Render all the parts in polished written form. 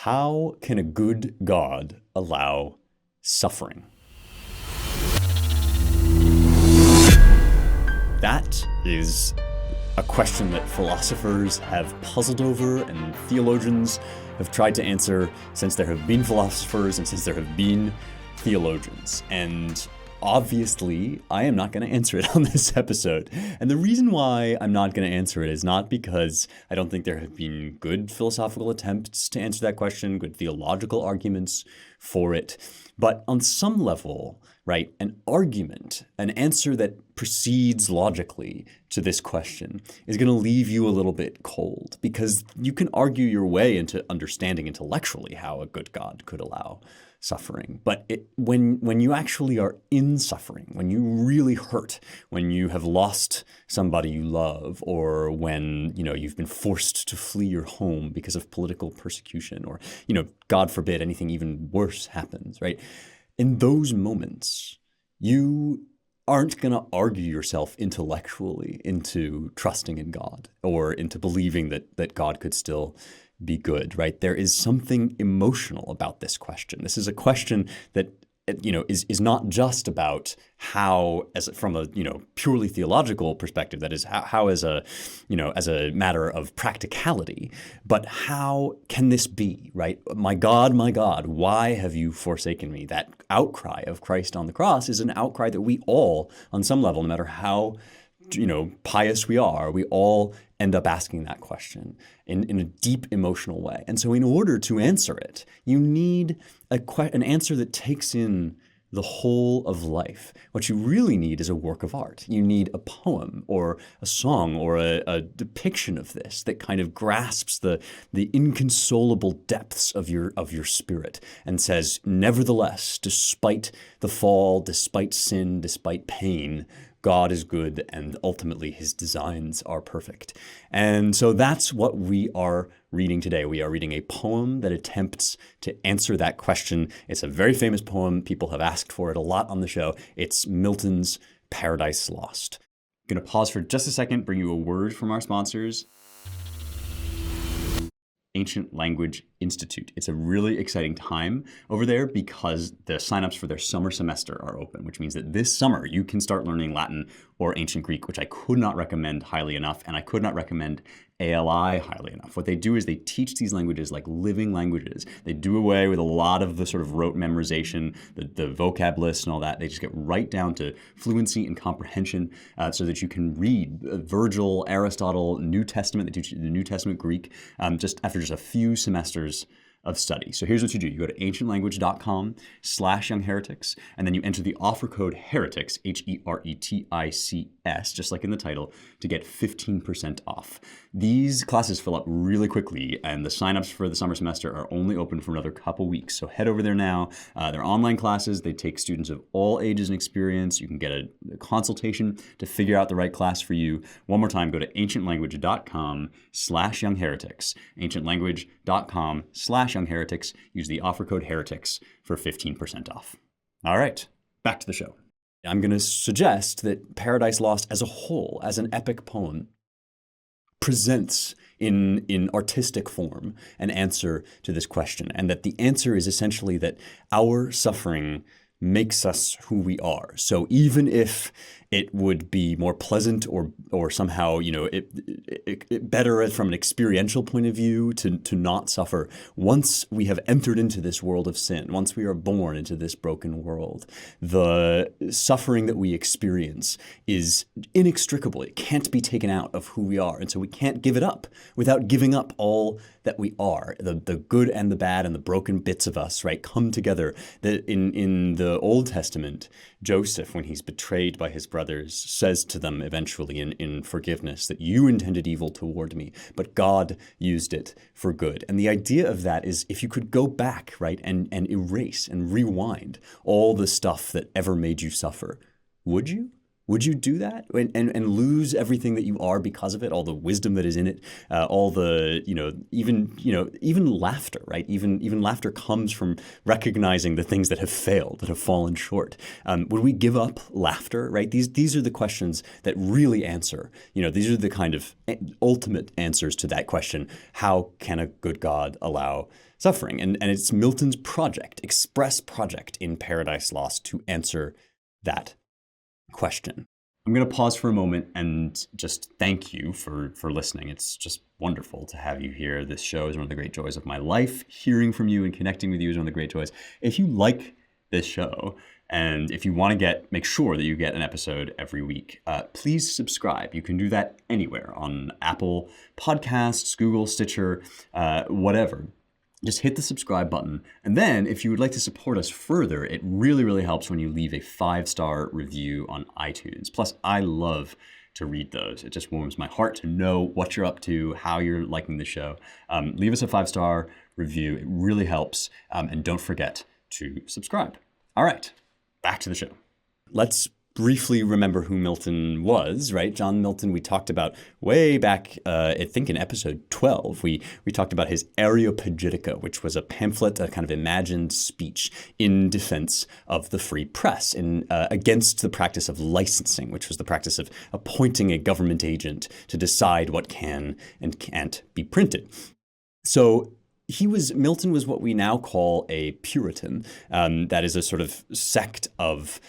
How can a good God allow suffering? That is a question that philosophers have puzzled over and theologians have tried to answer since there have been philosophers and since there have been theologians. And obviously, I am not going to answer it on this episode. And the reason why I'm not going to answer it is not because I don't think there have been good philosophical attempts to answer that question, good theological arguments for it. But on some level, right, an argument, an answer that proceeds logically to this question is going to leave you a little bit cold, because you can argue your way into understanding intellectually how a good God could allow suffering. But when you actually are in suffering, when you really hurt, when you have lost somebody you love, or when you've been forced to flee your home because of political persecution, or God forbid anything even worse happens, right? In those moments, you aren't going to argue yourself intellectually into trusting in God or into believing that God could still be good, right? There is something emotional about this question. This is a question that is not just about how, from a purely theological perspective, that is how as a matter of practicality, but how can this be, right? My God, why have you forsaken me? That outcry of Christ on the cross is an outcry that we all, on some level, no matter how pious we are, we all end up asking that question in a deep emotional way. And so in order to answer it, you need an answer that takes in the whole of life. What you really need is a work of art. You need a poem or a song or a depiction of this that kind of grasps the inconsolable depths of your spirit and says, nevertheless, despite the fall, despite sin, despite pain, God is good, and ultimately his designs are perfect. And so that's what we are reading today. We are reading a poem that attempts to answer that question. It's a very famous poem. People have asked for it a lot on the show. It's Milton's Paradise Lost. I'm going to pause for just a second, bring you a word from our sponsors. Ancient Language Institute. It's a really exciting time over there because the signups for their summer semester are open, which means that this summer you can start learning Latin or Ancient Greek, which I could not recommend highly enough, and I could not recommend ALI highly enough. What they do is they teach these languages like living languages. They do away with a lot of the sort of rote memorization, the vocab list and all that. They just get right down to fluency and comprehension so that you can read Virgil, Aristotle, New Testament. They teach you the New Testament Greek just after just a few semesters of study. So here's what you do. You go to ancientlanguage.com/youngheretics, and then you enter the offer code heretics, HERETICS, just like in the title, to get 15% off. These classes fill up really quickly, and the signups for the summer semester are only open for another couple weeks. So head over there now. They're online classes. They take students of all ages and experience. You can get a consultation to figure out the right class for you. One more time, go to ancientlanguage.com/youngheretics, ancientlanguage.com/youngheretics. Use the offer code heretics for 15% off. All right, back to the show. I'm going to suggest that Paradise Lost as a whole, as an epic poem, presents in artistic form an answer to this question, and that the answer is essentially that our suffering makes us who we are. So even if it would be more pleasant or somehow it better from an experiential point of view to not suffer, once we have entered into this world of sin, once we are born into this broken world, the suffering that we experience is inextricable. It can't be taken out of who we are, and so we can't give it up without giving up all that we are. The good and the bad and the broken bits of us, right, come together. In the Old Testament, Joseph, when he's betrayed by his brothers, says to them eventually in forgiveness that you intended evil toward me, but God used it for good. And the idea of that is if you could go back, right, and erase and rewind all the stuff that ever made you suffer, would you? Would you do that and lose everything that you are because of it, all the wisdom that is in it, all the, even laughter, right? Even laughter comes from recognizing the things that have failed, that have fallen short. Would we give up laughter, right? These are the questions that really answer, these are the kind of ultimate answers to that question. How can a good God allow suffering. And it's Milton's project, express project in Paradise Lost, to answer that question. I'm going to pause for a moment and just thank you for listening. It's just wonderful to have you here. This show is one of the great joys of my life. Hearing from you and connecting with you is one of the great joys. If you like this show, and if you want to make sure that you get an episode every week, please subscribe. You can do that anywhere on Apple Podcasts, Google, Stitcher, whatever. Just hit the subscribe button. And then if you would like to support us further, it really, really helps when you leave a 5-star review on iTunes. Plus, I love to read those. It just warms my heart to know what you're up to, how you're liking the show. Leave us a 5-star review. It really helps. And don't forget to subscribe. All right, back to the show. Let's briefly remember who Milton was, right? John Milton, we talked about way back, I think in episode 12, we talked about his Areopagitica, which was a pamphlet, a kind of imagined speech in defense of the free press, against the practice of licensing, which was the practice of appointing a government agent to decide what can and can't be printed. So Milton was what we now call a Puritan. That is a sort of sect of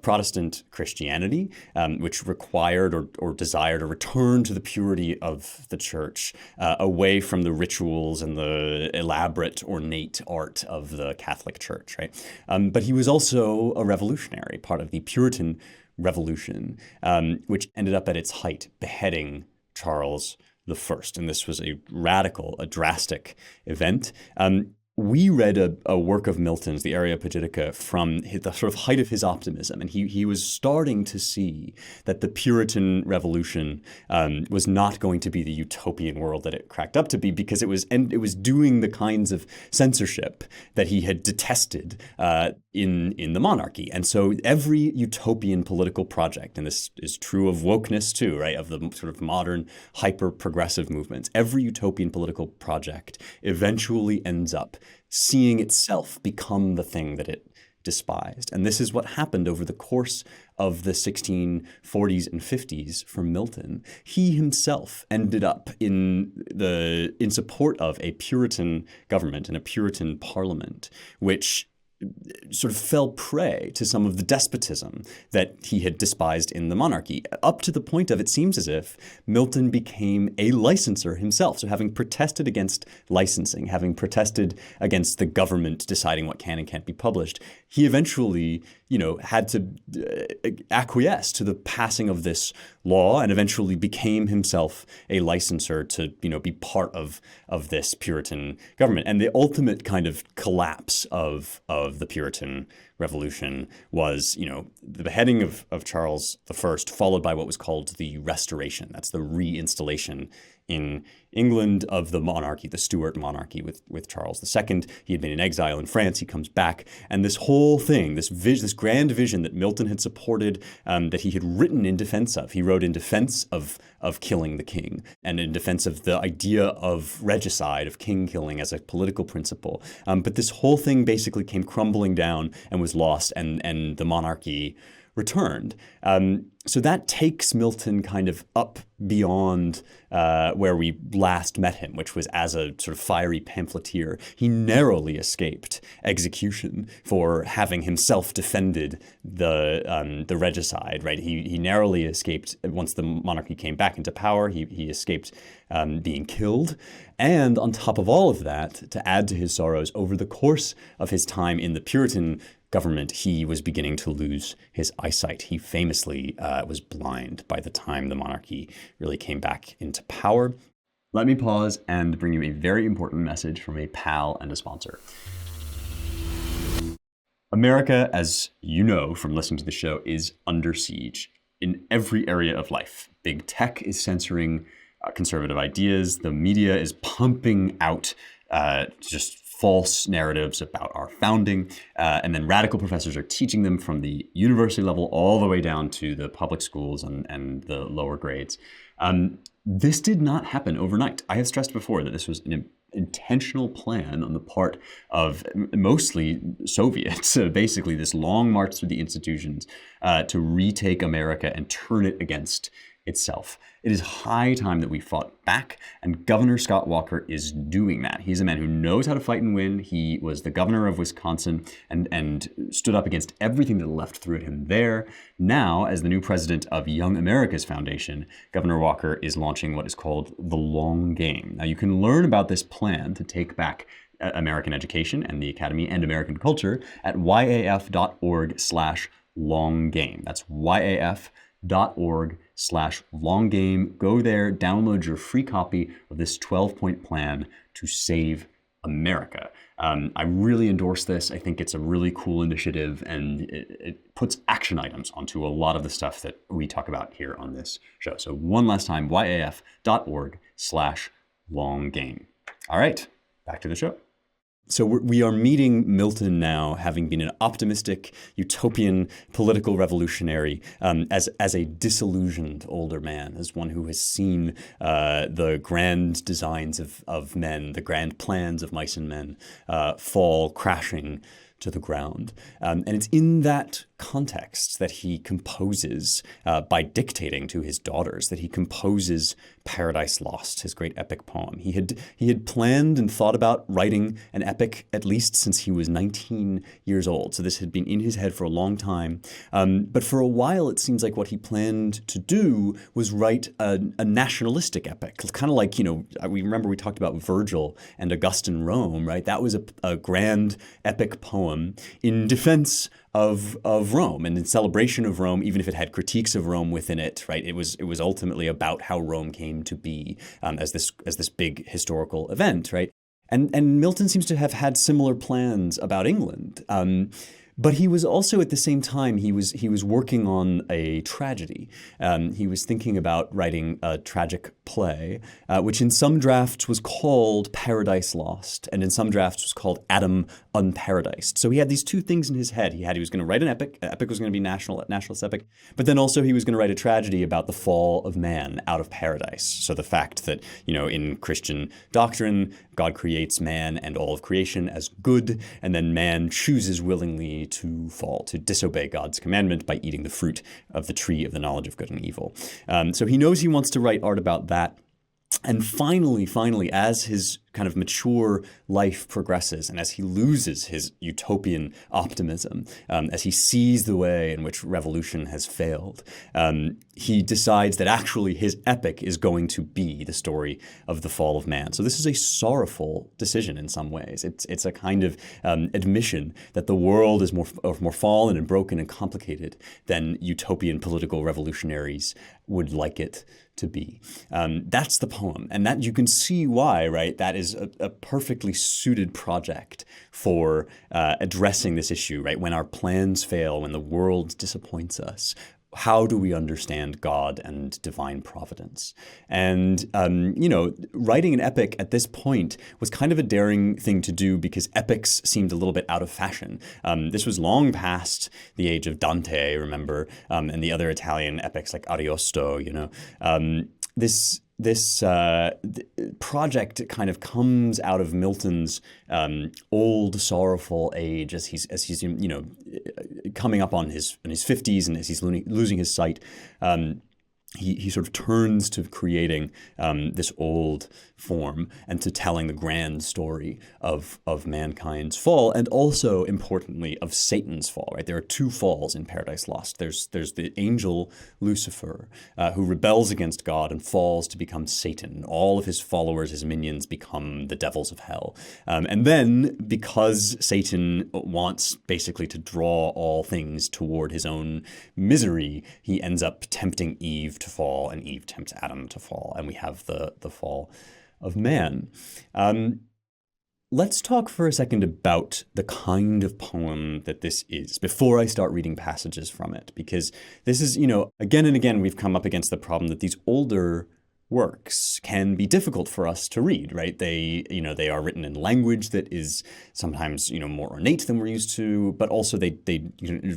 Protestant Christianity, which required or desired a return to the purity of the church, away from the rituals and the elaborate, ornate art of the Catholic Church, right? But he was also a revolutionary, part of the Puritan Revolution, which ended up at its height beheading Charles I. And this was a radical, a drastic event. We read a work of Milton's, the Areopagitica, from the sort of height of his optimism. And he was starting to see that the Puritan Revolution was not going to be the utopian world that it cracked up to be, because it was doing the kinds of censorship that he had detested in the monarchy. And so every utopian political project, and this is true of wokeness too, right, of the sort of modern hyper-progressive movements, every utopian political project eventually ends up seeing itself become the thing that it despised. And this is what happened over the course of the 1640s and 50s for Milton. He himself ended up in support of a Puritan government and a Puritan parliament, which sort of fell prey to some of the despotism that he had despised in the monarchy, up to the point of, it seems as if Milton became a licenser himself. So having protested against licensing, having protested against the government deciding what can and can't be published, he eventually, had to acquiesce to the passing of this law, and eventually became himself a licenser to, be part of this Puritan government. And the ultimate kind of collapse of the Puritan Revolution was, the beheading of Charles I, followed by what was called the Restoration. That's the reinstallation in England of the monarchy, the Stuart monarchy with Charles II. He had been in exile in France. He comes back, and this whole thing, this grand vision that Milton had supported, that he had written in defense of. He wrote in defense of killing the king, and in defense of the idea of regicide, of king killing as a political principle. But this whole thing basically came crumbling down and was lost, and the monarchy returned. So that takes Milton kind of up beyond where we last met him, which was as a sort of fiery pamphleteer. He narrowly escaped execution for having himself defended the regicide, right? He narrowly escaped, once the monarchy came back into power, he escaped being killed. And on top of all of that, to add to his sorrows, over the course of his time in the Puritan government, he was beginning to lose his eyesight. He famously was blind by the time the monarchy really came back into power. Let me pause and bring you a very important message from a pal and a sponsor. America, as you know from listening to the show, is under siege in every area of life. Big tech is censoring conservative ideas. The media is pumping out just false narratives about our founding, and then radical professors are teaching them from the university level all the way down to the public schools and the lower grades. This did not happen overnight. I have stressed before that this was an intentional plan on the part of mostly Soviets, so basically this long march through the institutions to retake America and turn it against itself. It is high time that we fought back, and Governor Scott Walker is doing that. He's a man who knows how to fight and win. He was the governor of Wisconsin and stood up against everything that the left threw at him there. Now, as the new president of Young America's Foundation, Governor Walker is launching what is called the Long Game. Now, you can learn about this plan to take back American education and the academy and American culture at yaf.org/longgame. That's yaf.org/longgame. Go there, download your free copy of this 12-point plan to save America. I really endorse this. I think it's a really cool initiative, and it puts action items onto a lot of the stuff that we talk about here on this show. So one last time, yaf.org/longgame. All right, back to the show. So we are meeting Milton now, having been an optimistic, utopian political revolutionary, as a disillusioned older man, as one who has seen the grand designs of men, the grand plans of mice and men, fall crashing to the ground. And it's in that context that he composes, by dictating to his daughters, that he composes Paradise Lost, his great epic poem. He had planned and thought about writing an epic at least since he was 19 years old. So this had been in his head for a long time. But for a while, it seems like what he planned to do was write a nationalistic epic, kind of like, we remember we talked about Virgil and Augustan Rome, right? That was a grand epic poem in defense of Rome and in celebration of Rome, even if it had critiques of Rome within it, right? It was ultimately about how Rome came to be as this big historical event, right? And Milton seems to have had similar plans about England. But he was also, at the same time, he was working on a tragedy. He was thinking about writing a tragic play, which in some drafts was called Paradise Lost, and in some drafts was called Adam Unparadised. So he had these two things in his head. He was going to write an epic. An epic was going to be nationalist epic, but then also he was going to write a tragedy about the fall of man out of paradise. So the fact that, in Christian doctrine, God creates man and all of creation as good, and then man chooses willingly to fall, to disobey God's commandment by eating the fruit of the tree of the knowledge of good and evil. So he knows he wants to write art about that. And finally, as his kind of mature life progresses and as he loses his utopian optimism, as he sees the way in which revolution has failed, he decides that actually his epic is going to be the story of the fall of man. So this is a sorrowful decision in some ways. It's a kind of admission that the world is more fallen and broken and complicated than utopian political revolutionaries would like it to be. That's the poem. And that you can see why, right? That is a perfectly suited project for addressing this issue, right? When our plans fail, when the world disappoints us, how do we understand God and divine providence? And, writing an epic at this point was kind of a daring thing to do because epics seemed a little bit out of fashion. This was long past the age of Dante, remember, and the other Italian epics like Ariosto, This project kind of comes out of Milton's old sorrowful age as he's coming up on his 50s and as he's losing his sight. He sort of turns to creating this old form and to telling the grand story of mankind's fall, and also, importantly, of Satan's fall, right? There are two falls in Paradise Lost. There's the angel Lucifer, who rebels against God and falls to become Satan. All of his followers, his minions, become the devils of hell. And then, because Satan wants basically to draw all things toward his own misery, he ends up tempting Eve to fall, and Eve tempts Adam to fall, and we have the fall of man. Let's talk for a second about the kind of poem that this is before I start reading passages from it, because this is, again and again, we've come up against the problem that these older works can be difficult for us to read, right? They are written in language that is sometimes, more ornate than we're used to, but also they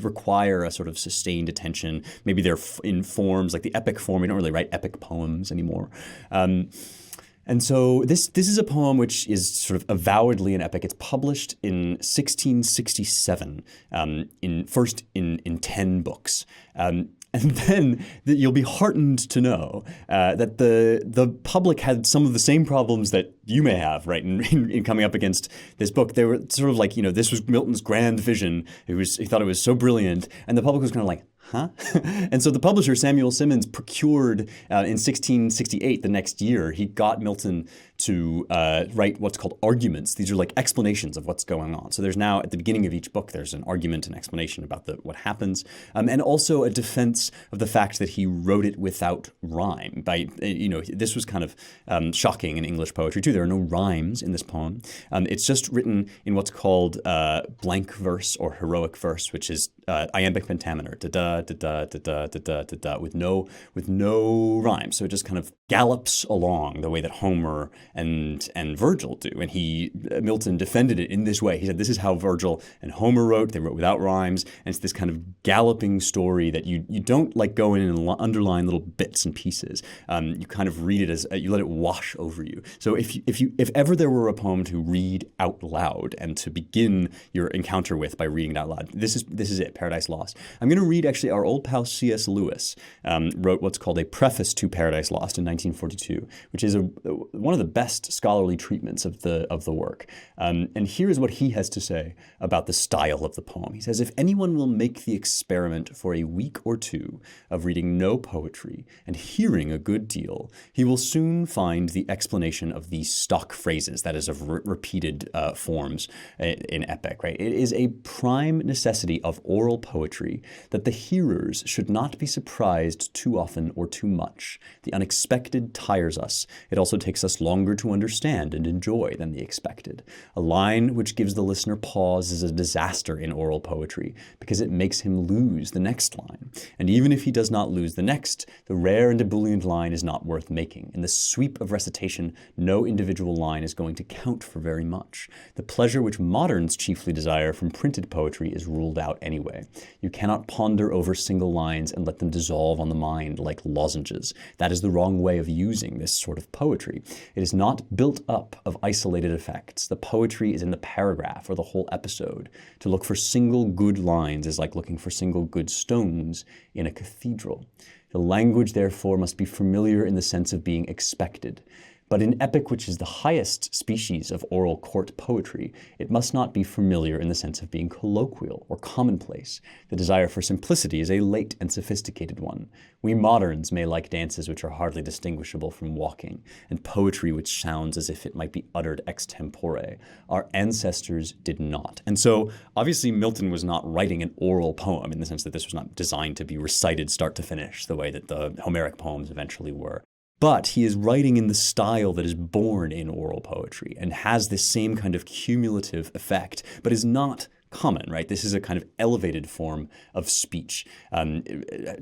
require a sort of sustained attention. Maybe they're in forms like the epic form. We don't really write epic poems anymore. And so this is a poem which is sort of avowedly an epic. It's published in 1667, in 10 books. And then you'll be heartened to know that the public had some of the same problems that you may have, right, in coming up against this book. They were sort of like, this was Milton's grand vision. He thought it was so brilliant, and the public was kind of like, huh? And so the publisher, Samuel Simmons, procured in 1668, the next year, he got Milton to write what's called arguments. These are like explanations of what's going on. So there's now, at the beginning of each book, there's an argument and explanation about what happens, and also a defense of the fact that he wrote it without rhyme. This was kind of shocking in English poetry too. There are no rhymes in this poem. It's just written in what's called blank verse or heroic verse, which is iambic pentameter, da da da da da da da da da, with no rhyme. So it just kind of gallops along the way that Homer and Virgil do. And Milton defended it in this way. He said, this is how Virgil and Homer wrote. They wrote without rhymes. And it's this kind of galloping story that you don't like go in and underline little bits and pieces. You kind of read it as you let it wash over you. So if ever there were a poem to read out loud and to begin your encounter with by reading it out loud, this is it, Paradise Lost. I'm going to read actually our old pal C.S. Lewis wrote what's called a preface to Paradise Lost in 1942, which is one of the best scholarly treatments of the work. And here is what he has to say about the style of the poem. He says, if anyone will make the experiment for a week or two of reading no poetry and hearing a good deal, he will soon find the explanation of these stock phrases, that is, of repeated forms in epic, right? It is a prime necessity of oral poetry that the hearers should not be surprised too often or too much. The unexpected tires us. It also takes us longer to understand and enjoy than the expected. A line which gives the listener pause is a disaster in oral poetry because it makes him lose the next line. And even if he does not lose the next, the rare and ebullient line is not worth making. In the sweep of recitation, no individual line is going to count for very much. The pleasure which moderns chiefly desire from printed poetry is ruled out anyway. You cannot ponder over single lines and let them dissolve on the mind like lozenges. That is the wrong way of using this sort of poetry. It is not built up of isolated effects. The poetry is in the paragraph or the whole episode. To look for single good lines is like looking for single good stones in a cathedral. The language, therefore, must be familiar in the sense of being expected. But in epic, which is the highest species of oral court poetry, it must not be familiar in the sense of being colloquial or commonplace. The desire for simplicity is a late and sophisticated one. We moderns may like dances which are hardly distinguishable from walking, and poetry which sounds as if it might be uttered extempore. Our ancestors did not. And so, obviously, Milton was not writing an oral poem in the sense that this was not designed to be recited start to finish the way that the Homeric poems eventually were. But he is writing in the style that is born in oral poetry and has this same kind of cumulative effect, but is not common, right? This is a kind of elevated form of speech.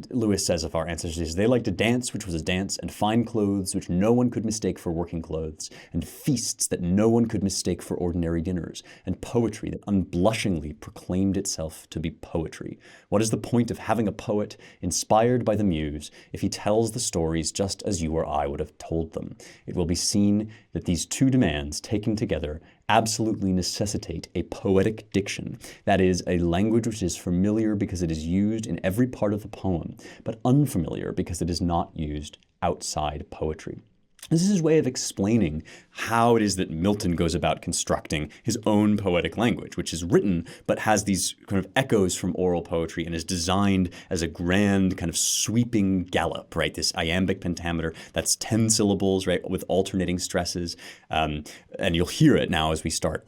Lewis says of our ancestors, they liked to dance, which was a dance, and fine clothes, which no one could mistake for working clothes, and feasts that no one could mistake for ordinary dinners, and poetry that unblushingly proclaimed itself to be poetry. What is the point of having a poet inspired by the muse if he tells the stories just as you or I would have told them? It will be seen that these two demands, taken together, absolutely necessitate a poetic diction, that is, a language which is familiar because it is used in every part of the poem, but unfamiliar because it is not used outside poetry. This is his way of explaining how it is that Milton goes about constructing his own poetic language, which is written but has these kind of echoes from oral poetry and is designed as a grand kind of sweeping gallop, right? This iambic pentameter, that's 10 syllables, right, with alternating stresses. And you'll hear it now as we start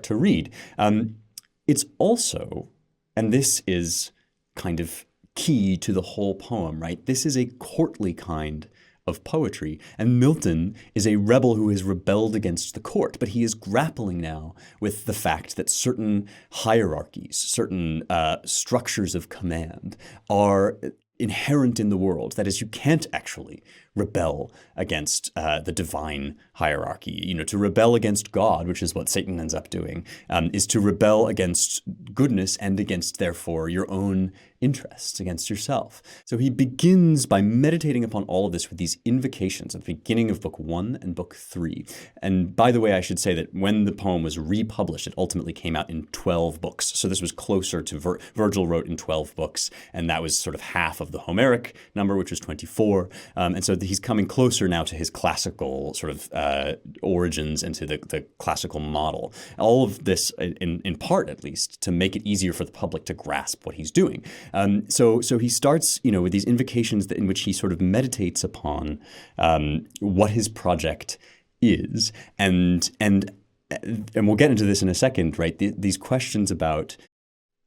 to read. It's also, and this is kind of key to the whole poem, right? This is a courtly kind of poetry. And Milton is a rebel who has rebelled against the court, but he is grappling now with the fact that certain hierarchies, certain structures of command are inherent in the world. That is, you can't actually rebel against the divine hierarchy. You know, to rebel against God, which is what Satan ends up doing, is to rebel against goodness and against, therefore, your own interests, against yourself. So he begins by meditating upon all of this with these invocations at the beginning of Book 1 and Book 3. And by the way, I should say that when the poem was republished, it ultimately came out in 12 books. So this was closer to Virgil wrote in 12 books, and that was sort of half of the Homeric number, which is 24. And so he's coming closer now to his classical sort of origins and to the classical model. All of this, in part at least, to make it easier for the public to grasp what he's doing. So he starts, with these invocations in which he sort of meditates upon what his project is, and we'll get into this in a second, right? These questions about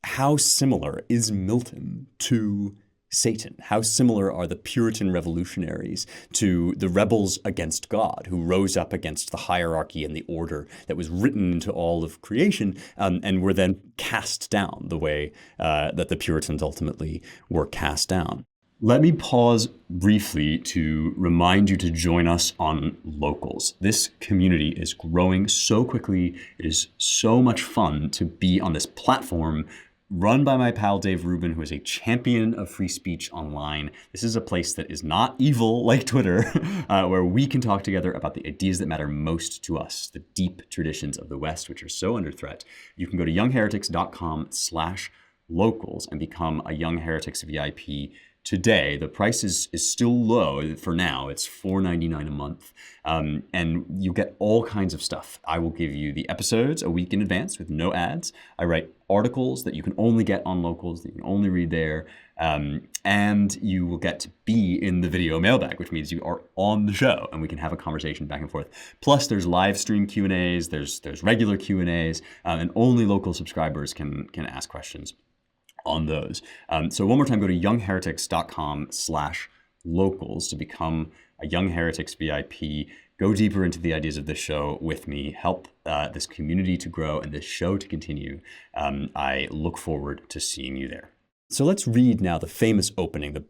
how similar is Milton to Satan? How similar are the Puritan revolutionaries to the rebels against God who rose up against the hierarchy and the order that was written into all of creation, and were then cast down the way that the Puritans ultimately were cast down? Let me pause briefly to remind you to join us on Locals. This community is growing so quickly. It is so much fun to be on this platform run by my pal Dave Rubin, who is a champion of free speech online. This is a place that is not evil like Twitter, where we can talk together about the ideas that matter most to us, the deep traditions of the West, which are so under threat. You can go to youngheretics.com/locals and become a Young Heretics VIP today. The price is still low for now. It's $4.99 a month. And you get all kinds of stuff. I will give you the episodes a week in advance with no ads. I write articles that you can only get on Locals, that you can only read there. And you will get to be in the video mailbag, which means you are on the show and we can have a conversation back and forth. Plus there's live stream Q&As, there's regular Q&As, and only local subscribers can ask questions on those. So one more time, go to youngheretics.com/locals to become a Young Heretics VIP. Go deeper into the ideas of this show with me, help this community to grow and this show to continue. I look forward to seeing you there. So let's read now the famous opening,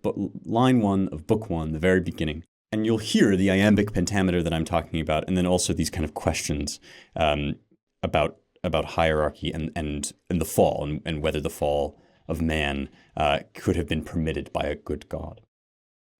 line 1 of book 1, the very beginning. And you'll hear the iambic pentameter that I'm talking about, and then also these kind of questions about hierarchy and the fall, and whether the fall of man could have been permitted by a good God.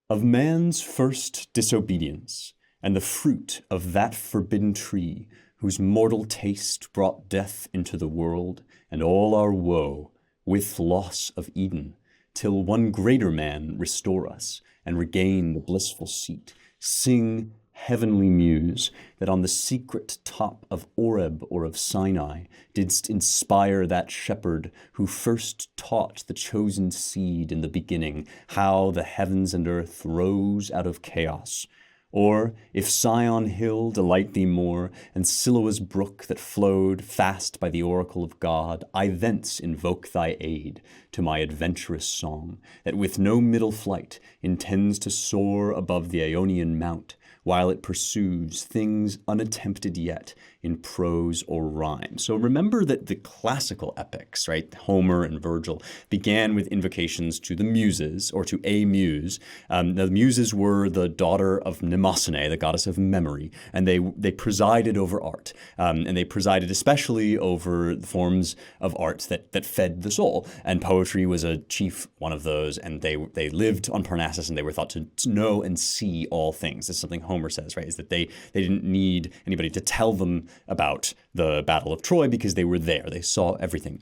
Of man's first disobedience, and the fruit of that forbidden tree, whose mortal taste brought death into the world, and all our woe, with loss of Eden, till one greater man restore us, and regain the blissful seat, sing, heavenly muse, that on the secret top of Oreb or of Sinai didst inspire that shepherd who first taught the chosen seed in the beginning how the heavens and earth rose out of chaos. Or, if Sion hill delight thee more, and Siloa's brook that flowed fast by the oracle of God, I thence invoke thy aid to my adventurous song, that with no middle flight intends to soar above the Ionian mount, while it pursues things unattempted yet in prose or rhyme. So remember that the classical epics, right, Homer and Virgil, began with invocations to the Muses, or to a muse. The Muses were the daughter of Mnemosyne, the goddess of memory, and they presided over art. And they presided especially over the forms of art that fed the soul. And poetry was a chief one of those, and they lived on Parnassus, and they were thought to know and see all things. That's something Homer says, right, is that they didn't need anybody to tell them about the Battle of Troy because they were there. They saw everything.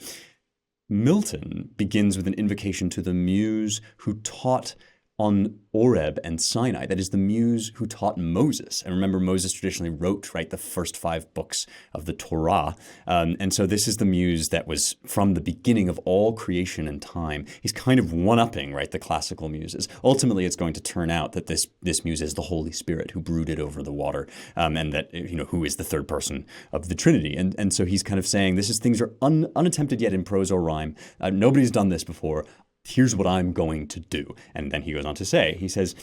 Milton begins with an invocation to the muse who taught on Oreb and Sinai. That is the muse who taught Moses. And remember, Moses traditionally wrote, right, the first 5 books of the Torah. And so this is the muse that was from the beginning of all creation and time. He's kind of one-upping, right, the classical muses. Ultimately, it's going to turn out that this muse is the Holy Spirit who brooded over the water, and that, who is the third person of the Trinity. And so he's kind of saying, things are unattempted yet in prose or rhyme. Nobody's done this before. Here's what I'm going to do. And then he goes on to say, he says,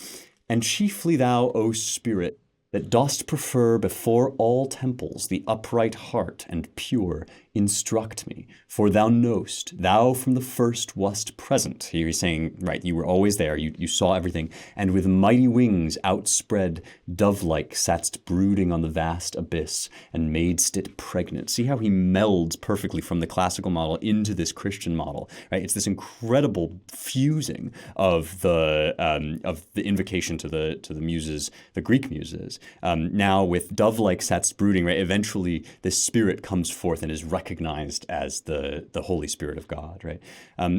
and chiefly thou, O Spirit, that dost prefer before all temples the upright heart and pure, instruct me. For thou knowst, thou from the first wast present. Here he's saying, right, you were always there, you saw everything, and with mighty wings outspread, dove-like satst brooding on the vast abyss, and madest it pregnant. See how he melds perfectly from the classical model into this Christian model, right? It's this incredible fusing of the invocation to the muses, the Greek muses. Now with dove-like satst brooding, right? Eventually, this spirit comes forth and is recognized as the Holy Spirit of God, right?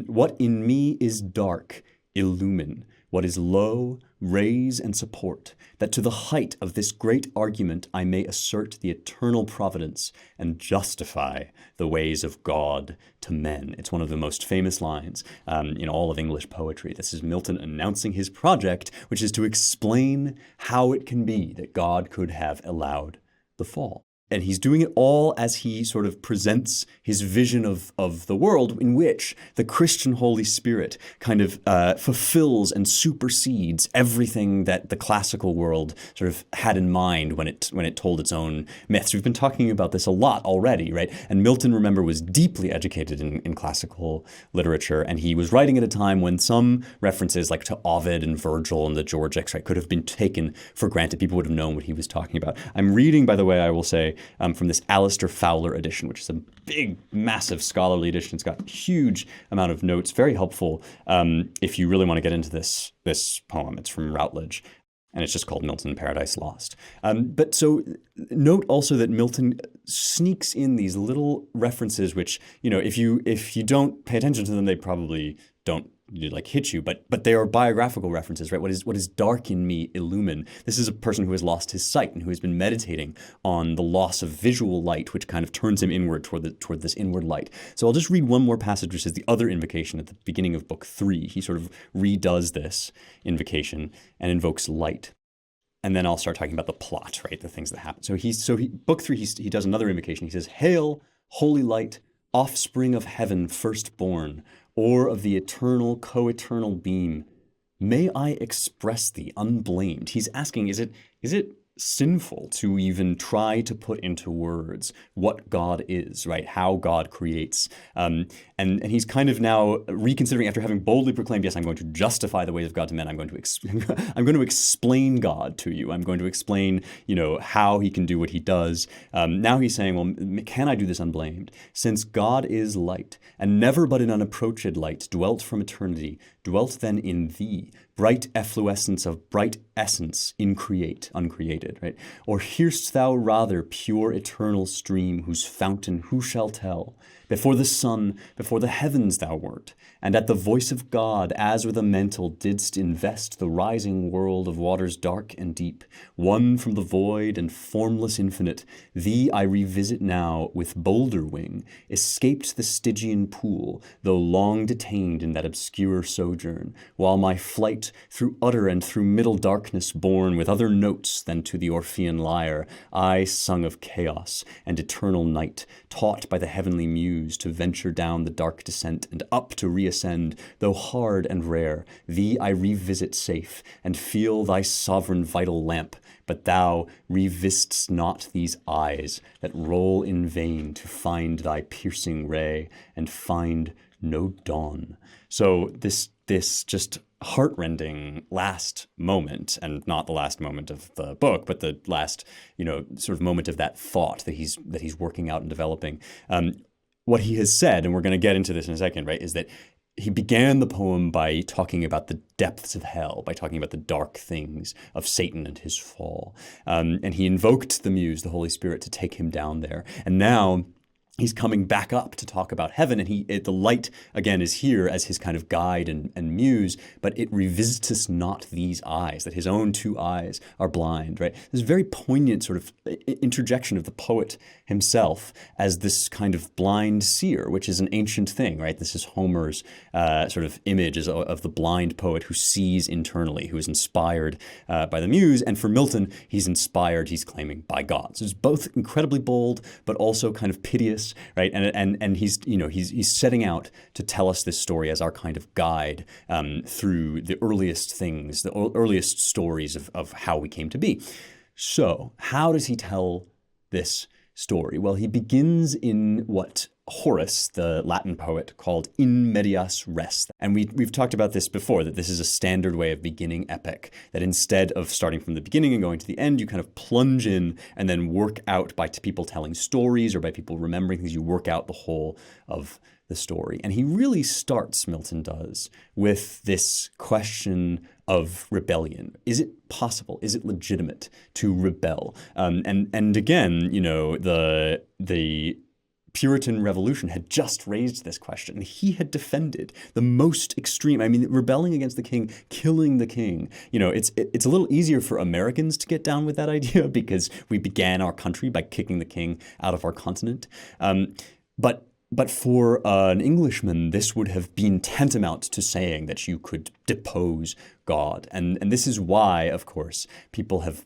What in me is dark illumine. What is low, raise and support, that to the height of this great argument I may assert the eternal providence and justify the ways of God to men. It's one of the most famous lines in all of English poetry. This is Milton announcing his project, which is to explain how it can be that God could have allowed the fall. And he's doing it all as he sort of presents his vision of the world in which the Christian Holy Spirit kind of fulfills and supersedes everything that the classical world sort of had in mind when it told its own myths. We've been talking about this a lot already, right? And Milton, remember, was deeply educated in classical literature, and he was writing at a time when some references like to Ovid and Virgil and the Georgics, right, could have been taken for granted. People would have known what he was talking about. I'm reading, by the way, I will say, from this Alistair Fowler edition, which is a big, massive scholarly edition. It's got a huge amount of notes, very helpful if you really want to get into this poem. It's from Routledge, and it's just called Milton, Paradise Lost. But so note also that Milton sneaks in these little references, which, you know, if you don't pay attention to them, they probably don't hit you, but they are biographical references, right? What is dark in me illumine. This is a person who has lost his sight and who has been meditating on the loss of visual light, which kind of turns him inward toward this inward light. So I'll just read one more passage, which is the other invocation at the beginning of book 3. He sort of redoes this invocation and invokes light. And then I'll start talking about the plot, right? The things that happen. So book 3, he does another invocation. He says, "Hail, holy light, offspring of heaven, firstborn, or of the eternal, co-eternal beam, may I express thee unblamed." He's asking, is it sinful to even try to put into words what God is, right? How God creates. And he's kind of now reconsidering, after having boldly proclaimed, yes, I'm going to justify the ways of God to men. I'm going to explain God to you. I'm going to explain, how he can do what he does. Now he's saying, well, can I do this unblamed? Since God is light, and never but in unapproached light dwelt from eternity, dwelt then in thee, bright effluescence of bright essence uncreated, right? Or hear'st thou rather pure eternal stream, whose fountain who shall tell? Before the sun, before the heavens thou wert, and at the voice of God, as with a mantle, didst invest the rising world of waters dark and deep, one from the void and formless infinite. Thee I revisit now with bolder wing, escaped the Stygian pool, though long detained in that obscure sojourn, while my flight through utter and through middle darkness borne with other notes than to the Orphean lyre, I sung of chaos and eternal night, taught by the heavenly muse to venture down the dark descent and up to reascend, though hard and rare. Thee I revisit safe, and feel thy sovereign vital lamp, but thou revisit'st not these eyes that roll in vain to find thy piercing ray, and find no dawn. So this just heartrending last moment, and not the last moment of the book, but the last, sort of moment of that thought that he's working out and developing. What he has said, and we're going to get into this in a second, right, is that he began the poem by talking about the depths of hell, by talking about the dark things of Satan and his fall. And he invoked the muse, the Holy Spirit, to take him down there. And now he's coming back up to talk about heaven, and the light, again, is here as his kind of guide and muse, but it revisiteth not these eyes, that his own two eyes are blind, right? This very poignant sort of interjection of the poet himself as this kind of blind seer, which is an ancient thing, right? This is Homer's sort of image of the blind poet who sees internally, who is inspired by the muse, and for Milton, he's inspired, he's claiming, by God. So it's both incredibly bold, but also kind of piteous, right? And he's setting out to tell us this story as our kind of guide through the earliest things, the earliest stories of how we came to be. So how does he tell this story? Well, he begins in what Horace, the Latin poet, called in medias res. And we've talked about this before, that this is a standard way of beginning epic, that instead of starting from the beginning and going to the end, you kind of plunge in and then work out by people telling stories or by people remembering things. You work out the whole of the story. And he really starts, Milton does, with this question of rebellion. Is it possible? Is it legitimate to rebel? And again, the Puritan revolution had just raised this question, and he had defended the most extreme. I mean, rebelling against the king, killing the king. You know, it's a little easier for Americans to get down with that idea because we began our country by kicking the king out of our continent. But for an Englishman, this would have been tantamount to saying that you could depose God. And this is why, of course, people have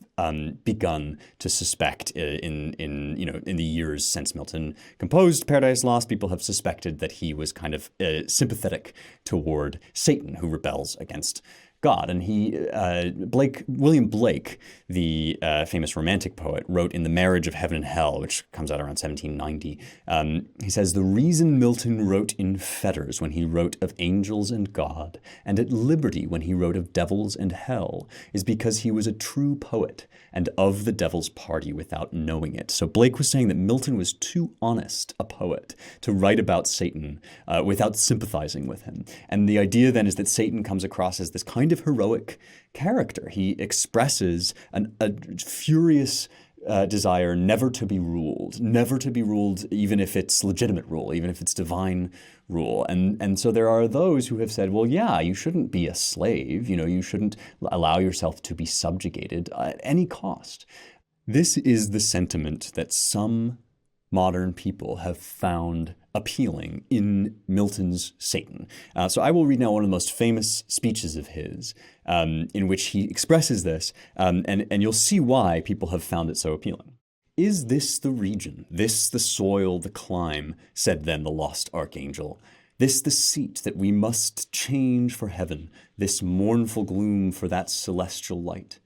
begun to suspect in the years since Milton composed Paradise Lost, people have suspected that he was kind of sympathetic toward Satan, who rebels against God. And William Blake, the famous Romantic poet, wrote in The Marriage of Heaven and Hell, which comes out around 1790, he says, "The reason Milton wrote in fetters when he wrote of angels and God, and at liberty when he wrote of devils and hell, is because he was a true poet, and of the devil's party without knowing it." So Blake was saying that Milton was too honest a poet to write about Satan without sympathizing with him. And the idea then is that Satan comes across as this kind of heroic character. He expresses a furious desire never to be ruled even if it's legitimate rule, even if it's divine rule. And so there are those who have said, well, yeah, you shouldn't be a slave. You know, you shouldn't allow yourself to be subjugated at any cost. This is the sentiment that some modern people have found appealing in Milton's Satan. So I will read now one of the most famous speeches of his, in which he expresses this, and you'll see why people have found it so appealing. "Is this the region, this the soil, the clime," said then the lost archangel, "this the seat that we must change for heaven, this mournful gloom for that celestial light?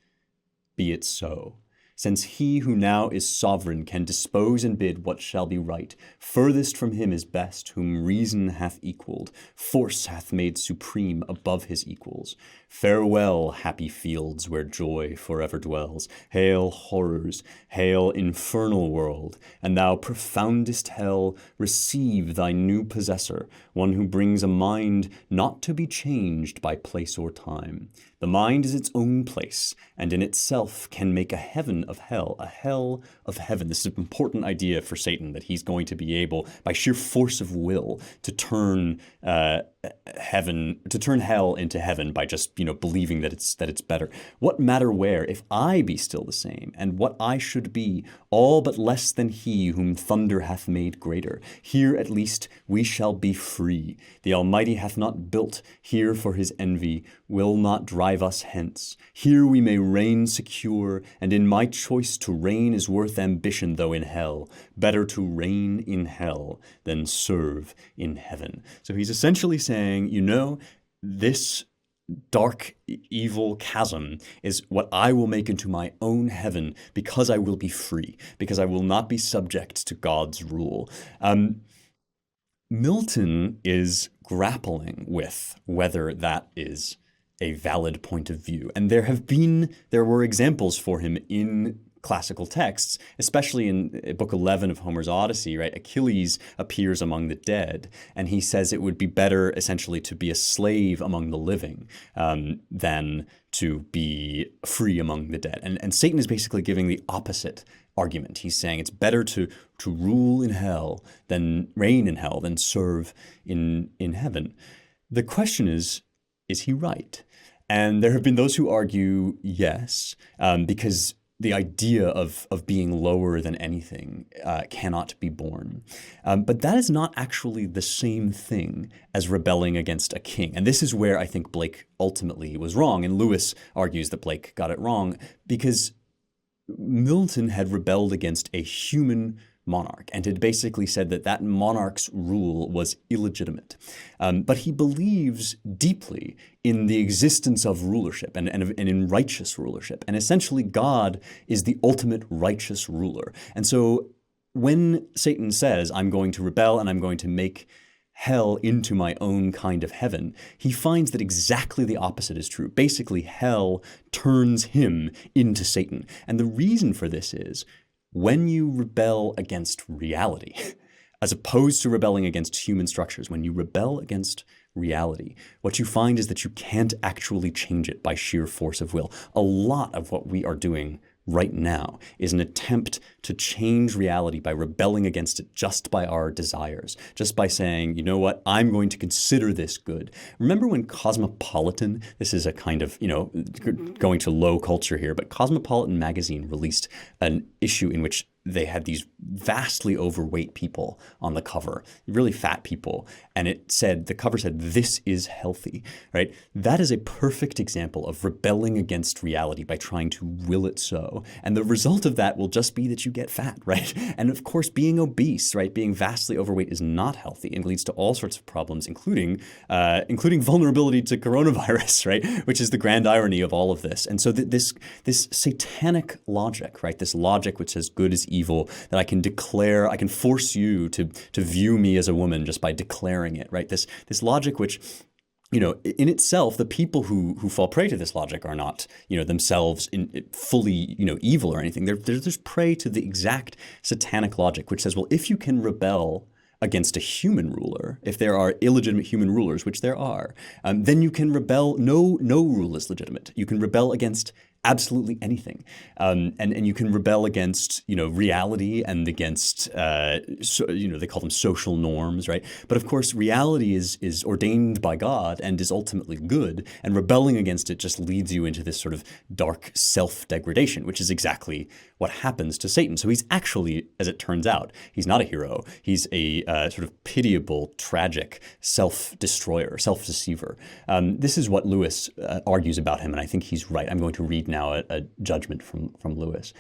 Be it so. Since he who now is sovereign can dispose and bid what shall be right, furthest from him is best, whom reason hath equalled, force hath made supreme above his equals. Farewell, happy fields where joy forever dwells. Hail, horrors, hail, infernal world, and thou profoundest hell, receive thy new possessor, one who brings a mind not to be changed by place or time. The mind is its own place, and in itself can make a heaven of hell, a hell of heaven." This is an important idea for Satan, that he's going to be able, by sheer force of will, to turn hell into heaven by just, believing that it's better. "What matter where, if I be still the same, and what I should be, all but less than he whom thunder hath made greater? Here at least we shall be free. The Almighty hath not built here for his envy, will not drive us hence. Here we may reign secure, and in my choice to reign is worth ambition, though in hell. Better to reign in hell than serve in heaven." So he's essentially saying, this dark, evil chasm is what I will make into my own heaven because I will be free, because I will not be subject to God's rule. Milton is grappling with whether that is a valid point of view. And there were examples for him in classical texts, especially in Book 11 of Homer's Odyssey, right? Achilles appears among the dead, and he says it would be better essentially to be a slave among the living than to be free among the dead. And Satan is basically giving the opposite argument. He's saying it's better to rule in hell than reign in hell than serve in heaven. The question is he right? And there have been those who argue yes, because the idea of being lower than anything cannot be borne. But that is not actually the same thing as rebelling against a king. And this is where I think Blake ultimately was wrong. And Lewis argues that Blake got it wrong because Milton had rebelled against a human monarch and had basically said that monarch's rule was illegitimate. But he believes deeply in the existence of rulership and in righteous rulership. And essentially God is the ultimate righteous ruler. And so when Satan says, I'm going to rebel and I'm going to make hell into my own kind of heaven, he finds that exactly the opposite is true. Basically, hell turns him into Satan. And the reason for this is when you rebel against reality, as opposed to rebelling against human structures, when you rebel against reality, what you find is that you can't actually change it by sheer force of will. A lot of what we are doing right now is an attempt to change reality by rebelling against it just by our desires, just by saying, you know what, I'm going to consider this good. Remember when Cosmopolitan, this is a kind of, going to low culture here, but Cosmopolitan magazine released an issue in which they had these vastly overweight people on the cover, really fat people. And the cover said, "This is healthy," right? That is a perfect example of rebelling against reality by trying to will it so. And the result of that will just be that you get fat, right? And of course, being obese, right, being vastly overweight is not healthy and leads to all sorts of problems, including vulnerability to coronavirus, right? Which is the grand irony of all of this. And so this satanic logic, right, this logic which says good is evil, that I can force you to view me as a woman just by declaring it, right? This logic which, in itself, the people who fall prey to this logic are not, themselves fully, evil or anything. They're just prey to the exact satanic logic, which says, well, if you can rebel against a human ruler, if there are illegitimate human rulers, which there are, then you can rebel. No rule is legitimate. You can rebel against absolutely anything. And you can rebel against, reality and against, they call them social norms, right? But of course, reality is ordained by God and is ultimately good, and rebelling against it just leads you into this sort of dark self-degradation, which is exactly what happens to Satan. So he's actually, as it turns out, he's not a hero. He's a sort of pitiable, tragic self-destroyer, self-deceiver. This is what Lewis argues about him, and I think he's right. I'm going to read now a judgment from Lewis.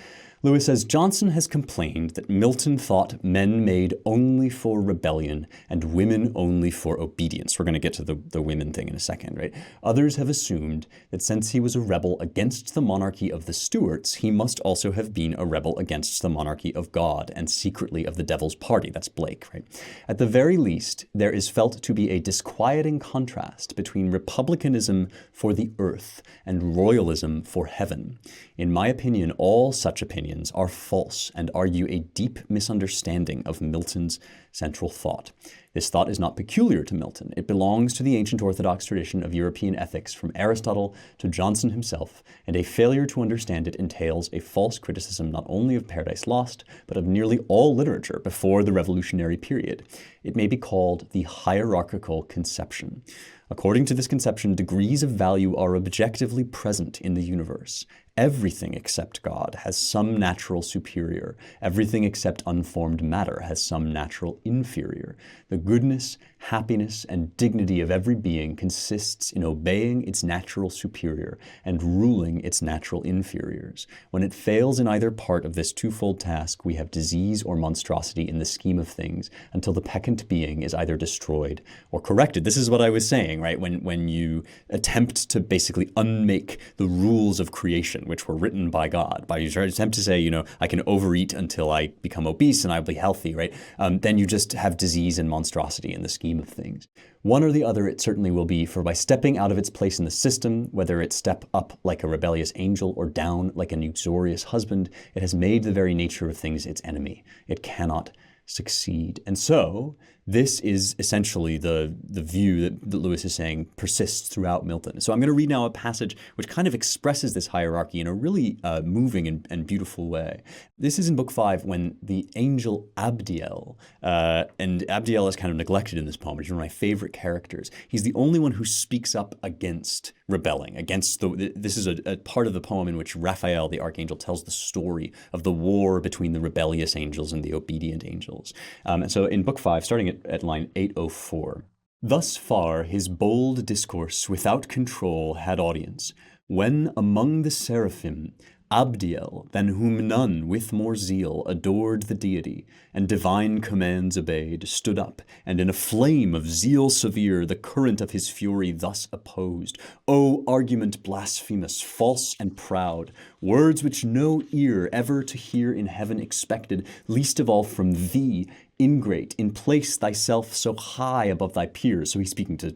Lewis says, Johnson has complained that Milton thought men made only for rebellion and women only for obedience. We're going to get to the women thing in a second, right? Others have assumed that since he was a rebel against the monarchy of the Stuarts, he must also have been a rebel against the monarchy of God and secretly of the devil's party. That's Blake, right? At the very least, there is felt to be a disquieting contrast between republicanism for the earth and royalism for heaven. In my opinion, all such opinions are false and argue a deep misunderstanding of Milton's central thought. This thought is not peculiar to Milton. It belongs to the ancient orthodox tradition of European ethics from Aristotle to Johnson himself, and a failure to understand it entails a false criticism not only of Paradise Lost, but of nearly all literature before the Revolutionary period. It may be called the hierarchical conception. According to this conception, degrees of value are objectively present in the universe. Everything except God has some natural superior. Everything except unformed matter has some natural inferior. The goodness, happiness, and dignity of every being consists in obeying its natural superior and ruling its natural inferiors. When it fails in either part of this twofold task, we have disease or monstrosity in the scheme of things until the peccant being is either destroyed or corrected. This is what I was saying, right? When you attempt to basically unmake the rules of creation, which were written by God, by your attempt to say, I can overeat until I become obese and I'll be healthy, right? Then you just have disease and monstrosity in the scheme of things. One or the other it certainly will be, for by stepping out of its place in the system, whether it step up like a rebellious angel or down like an uxorious husband, it has made the very nature of things its enemy. It cannot succeed. And so this is essentially the view that Lewis is saying persists throughout Milton. So I'm going to read now a passage which kind of expresses this hierarchy in a really moving and beautiful way. This is in Book 5 when the angel Abdiel, and Abdiel is kind of neglected in this poem. He's one of my favorite characters. He's the only one who speaks up against rebelling, against this is a part of the poem in which Raphael, the archangel, tells the story of the war between the rebellious angels and the obedient angels. And so in Book 5, starting at line 804, thus far his bold discourse without control had audience, when among the seraphim Abdiel, than whom none with more zeal adored the deity, and divine commands obeyed, stood up, and in a flame of zeal severe the current of his fury thus opposed. O argument blasphemous, false and proud, words which no ear ever to hear in heaven expected, least of all from thee, ingrate, in place thyself so high above thy peers. So he's speaking to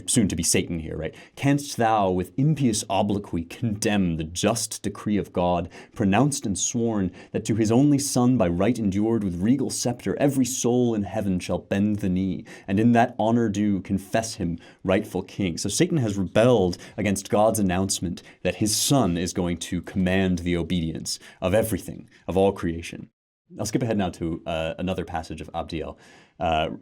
soon to be Satan here, right? Canst thou with impious obloquy condemn the just decree of God, pronounced and sworn, that to his only Son by right endured with regal scepter every soul in heaven shall bend the knee, and in that honor due confess him rightful king. So Satan has rebelled against God's announcement that his Son is going to command the obedience of everything, of all creation. I'll skip ahead now to another passage of Abdiel,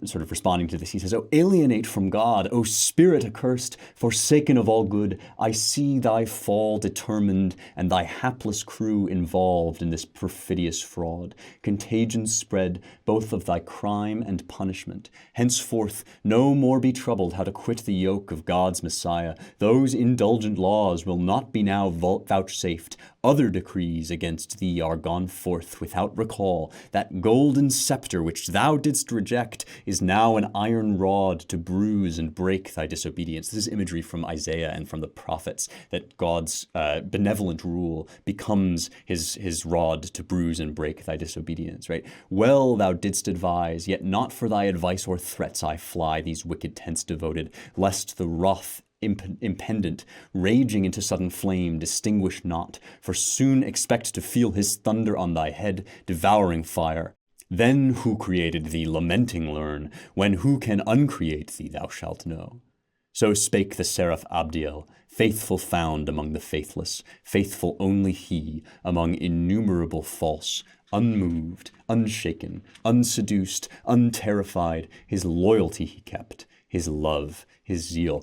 sort of responding to this. He says, "O alienate from God, O spirit accursed, forsaken of all good, I see thy fall determined, and thy hapless crew involved in this perfidious fraud. Contagions spread, both of thy crime and punishment. Henceforth no more be troubled how to quit the yoke of God's Messiah. Those indulgent laws will not be now vouchsafed. Other decrees against thee are gone forth without recall. That golden scepter which thou didst reject is now an iron rod to bruise and break thy disobedience." This is imagery from Isaiah and from the prophets, that God's benevolent rule becomes his rod to bruise and break thy disobedience, right? "Well thou didst advise, yet not for thy advice or threats I fly these wicked tents devoted, lest the wrath impendent, raging into sudden flame, distinguish not, for soon expect to feel his thunder on thy head, devouring fire. Then who created thee lamenting learn, when who can uncreate thee thou shalt know." So spake the seraph Abdiel, faithful found among the faithless, faithful only he among innumerable false, unmoved, unshaken, unseduced, unterrified, his loyalty he kept, his love, his zeal.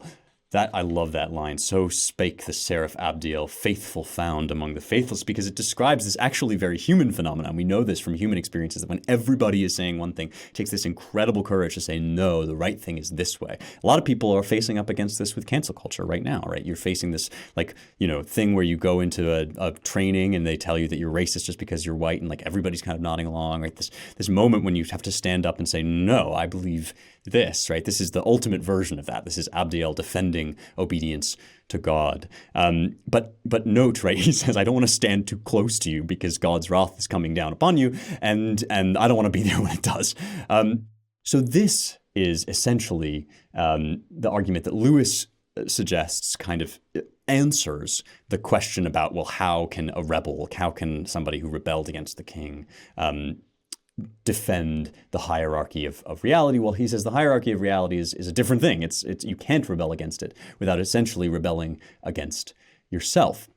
That, I love that line. So spake the seraph Abdiel, faithful found among the faithless, because it describes this actually very human phenomenon. We know this from human experiences, that when everybody is saying one thing, it takes this incredible courage to say, no, the right thing is this way. A lot of people are facing up against this with cancel culture right now, right? You're facing this, like, thing where you go into a training and they tell you that you're racist just because you're white, and like everybody's kind of nodding along, right? This moment when you have to stand up and say, no, I believe this, right? This is the ultimate version of that. This is Abdiel defending obedience to God. But note, right? He says, I don't want to stand too close to you because God's wrath is coming down upon you, and I don't want to be there when it does. So this is essentially the argument that Lewis suggests kind of answers the question about, well, how can somebody who rebelled against the king defend the hierarchy of reality? Well, he says the hierarchy of reality is a different thing. It's you can't rebel against it without essentially rebelling against yourself.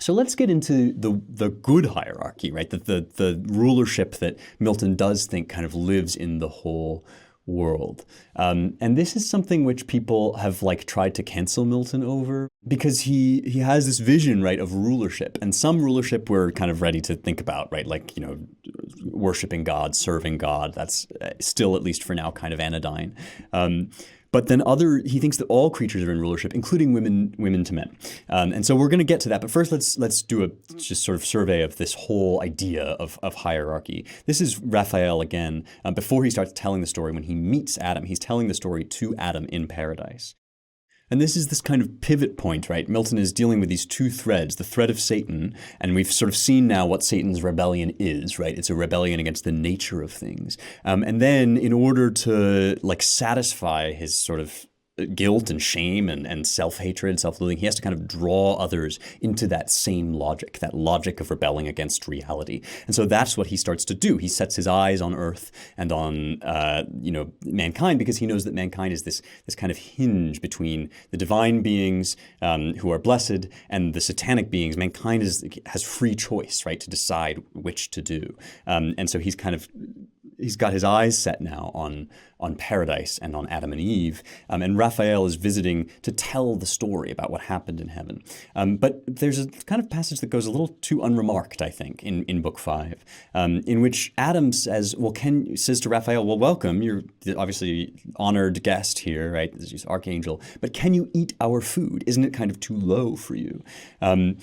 So let's get into the good hierarchy, right? The rulership that Milton does think kind of lives in the whole world. And this is something which people have tried to cancel Milton over, because he has this vision, right, of rulership. And some rulership we're kind of ready to think about, right? Worshiping God, serving God. That's still, at least for now, kind of anodyne. But then he thinks that all creatures are in rulership, including women to men. And so we're going to get to that. But first, let's do a just sort of survey of this whole idea of hierarchy. This is Raphael again. Before he starts telling the story, when he meets Adam, he's telling the story to Adam in paradise. And this is this kind of pivot point, right? Milton is dealing with these two threads, the thread of Satan, and we've sort of seen now what Satan's rebellion is, right? It's a rebellion against the nature of things. And then in order to satisfy his sort of guilt and shame and self-hatred, self-loathing, he has to kind of draw others into that same logic, that logic of rebelling against reality. And so that's what he starts to do. He sets his eyes on earth and on, mankind, because he knows that mankind is this kind of hinge between the divine beings who are blessed and the satanic beings. Mankind has free choice, right, to decide which to do. And so he's got his eyes set now on paradise and on Adam and Eve, and Raphael is visiting to tell the story about what happened in heaven. But there's a kind of passage that goes a little too unremarked, I think, in Book 5, in which Adam says to Raphael, well, welcome, you're obviously honored guest here, right, this is archangel, but can you eat our food? Isn't it kind of too low for you? And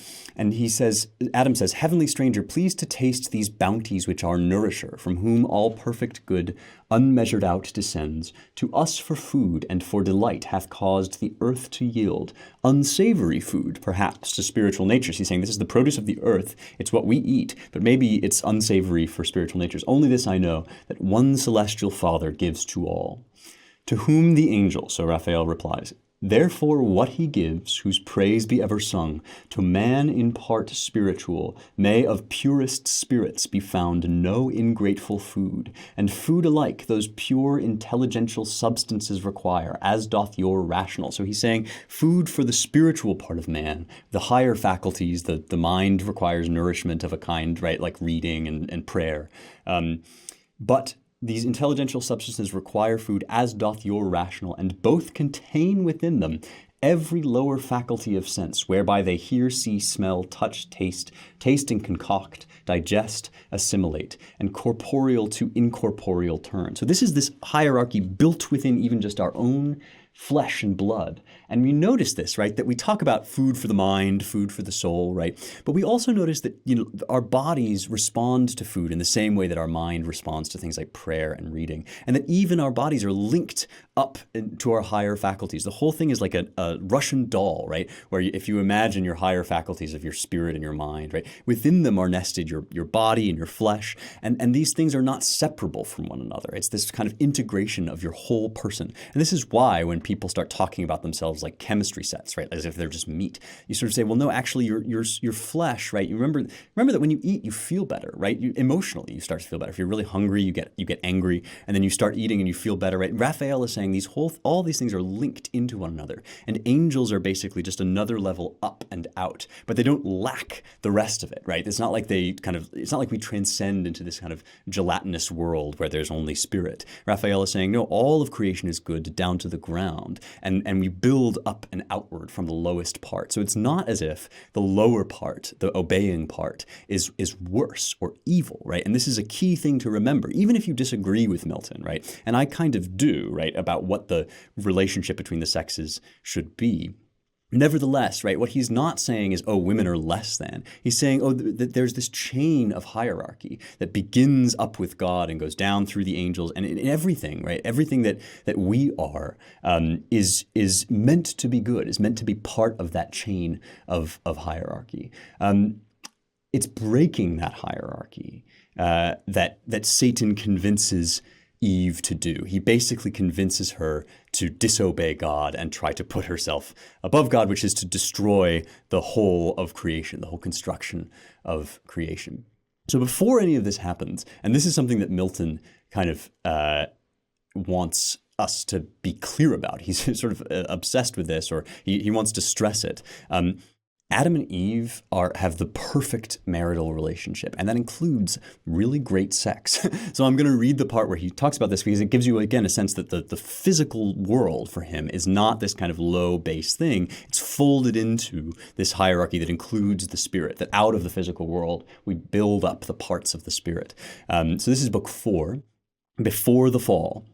Adam says, heavenly stranger, please to taste these bounties which are nourisher, from whom all perfect good unmeasured out descends, to us for food and for delight hath caused the earth to yield. Unsavory food, perhaps, to spiritual natures. He's saying this is the produce of the earth, it's what we eat, but maybe it's unsavory for spiritual natures. Only this I know, that one celestial Father gives to all. To whom the angel, so Raphael replies, therefore what he gives, whose praise be ever sung, to man in part spiritual, may of purest spirits be found no ingrateful food, and food alike those pure intelligential substances require, as doth your rational. So he's saying food for the spiritual part of man, the higher faculties, the mind requires nourishment of a kind, right, like reading and prayer. But these intelligential substances require food, as doth your rational, and both contain within them every lower faculty of sense, whereby they hear, see, smell, touch, taste and concoct, digest, assimilate, and corporeal to incorporeal turn. So this is this hierarchy built within even just our own flesh and blood. And we notice this, right, that we talk about food for the mind, food for the soul, right? But we also notice that, our bodies respond to food in the same way that our mind responds to things like prayer and reading, and that even our bodies are linked up to our higher faculties. The whole thing is like a Russian doll, right? Where if you imagine your higher faculties of your spirit and your mind, right? Within them are nested your body and your flesh, and these things are not separable from one another. It's this kind of integration of your whole person. And this is why when people start talking about themselves like chemistry sets, right, as if they're just meat, you sort of say, well, no, actually your flesh, right? You remember that when you eat, you feel better, right? Emotionally, you start to feel better. If you're really hungry, you get angry, and then you start eating and you feel better, right? Raphael is saying all these things are linked into one another, and angels are basically just another level up and out, but they don't lack the rest of it, right? It's not like we transcend into this kind of gelatinous world where there's only spirit. Raphael is saying, no, all of creation is good down to the ground, and we build up and outward from the lowest part. So it's not as if the lower part, the obeying part, is worse or evil, right? And this is a key thing to remember, even if you disagree with Milton, right? And I kind of do, right, about what the relationship between the sexes should be. Nevertheless, right, what he's not saying is, oh, women are less than. He's saying, oh, that there's this chain of hierarchy that begins up with God and goes down through the angels, and in everything, right, everything that we are is meant to be good, is meant to be part of that chain of hierarchy. It's breaking that hierarchy that Satan convinces Eve to do. He basically convinces her to disobey God and try to put herself above God, which is to destroy the whole of creation, the whole construction of creation. So before any of this happens, and this is something that Milton kind of wants us to be clear about. He's sort of obsessed with this, or he wants to stress it. Adam and Eve have the perfect marital relationship, and that includes really great sex. So I'm going to read the part where he talks about this because it gives you, again, a sense that the physical world for him is not this kind of low base thing. It's folded into this hierarchy that includes the spirit, that out of the physical world, we build up the parts of the spirit. So this is book 4, Before the Fall.